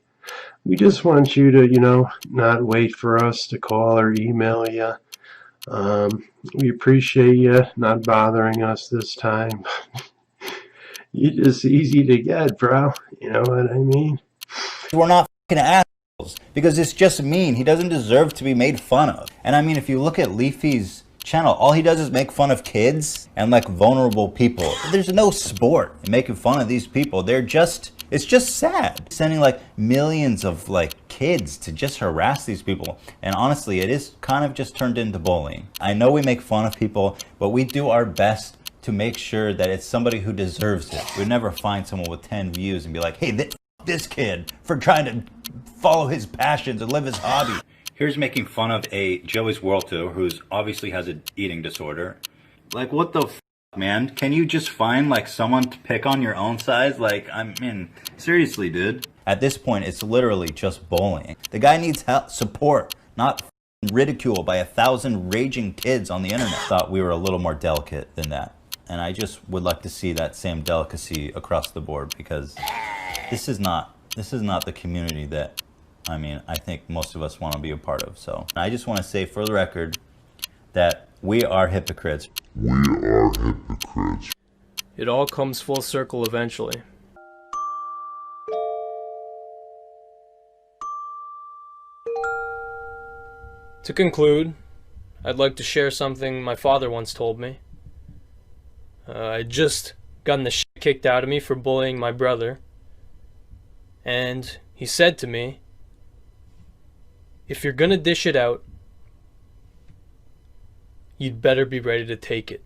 We just want you to, not wait for us to call or email you. We appreciate you not bothering us this time. You're just easy to get, bro. You know what I mean? We're not fucking assholes, because it's just mean. He doesn't deserve to be made fun of. And I mean, if you look at Leafy's channel, all he does is make fun of kids and vulnerable people. There's no sport in making fun of these people. It's just sad. Sending millions of kids to just harass these people. And honestly, it is kind of just turned into bullying. I know we make fun of people, but we do our best to make sure that it's somebody who deserves it. We'd never find someone with 10 views and be like, hey, this kid for trying to follow his passions and live his hobby. Here's making fun of a Joey's World Tour who's obviously has an eating disorder. What the f, man? Can you just find someone to pick on your own size? Seriously, dude. At this point, it's literally just bullying. The guy needs help, support, not ridicule by 1,000 raging kids on the internet. Thought we were a little more delicate than that. And I just would like to see that same delicacy across the board, because this is not the community that I think most of us want to be a part of. So I just want to say for the record that we are hypocrites. We are hypocrites. It all comes full circle eventually. To conclude, I'd like to share something my father once told me. I'd just gotten the shit kicked out of me for bullying my brother. And he said to me, if you're gonna dish it out, you'd better be ready to take it.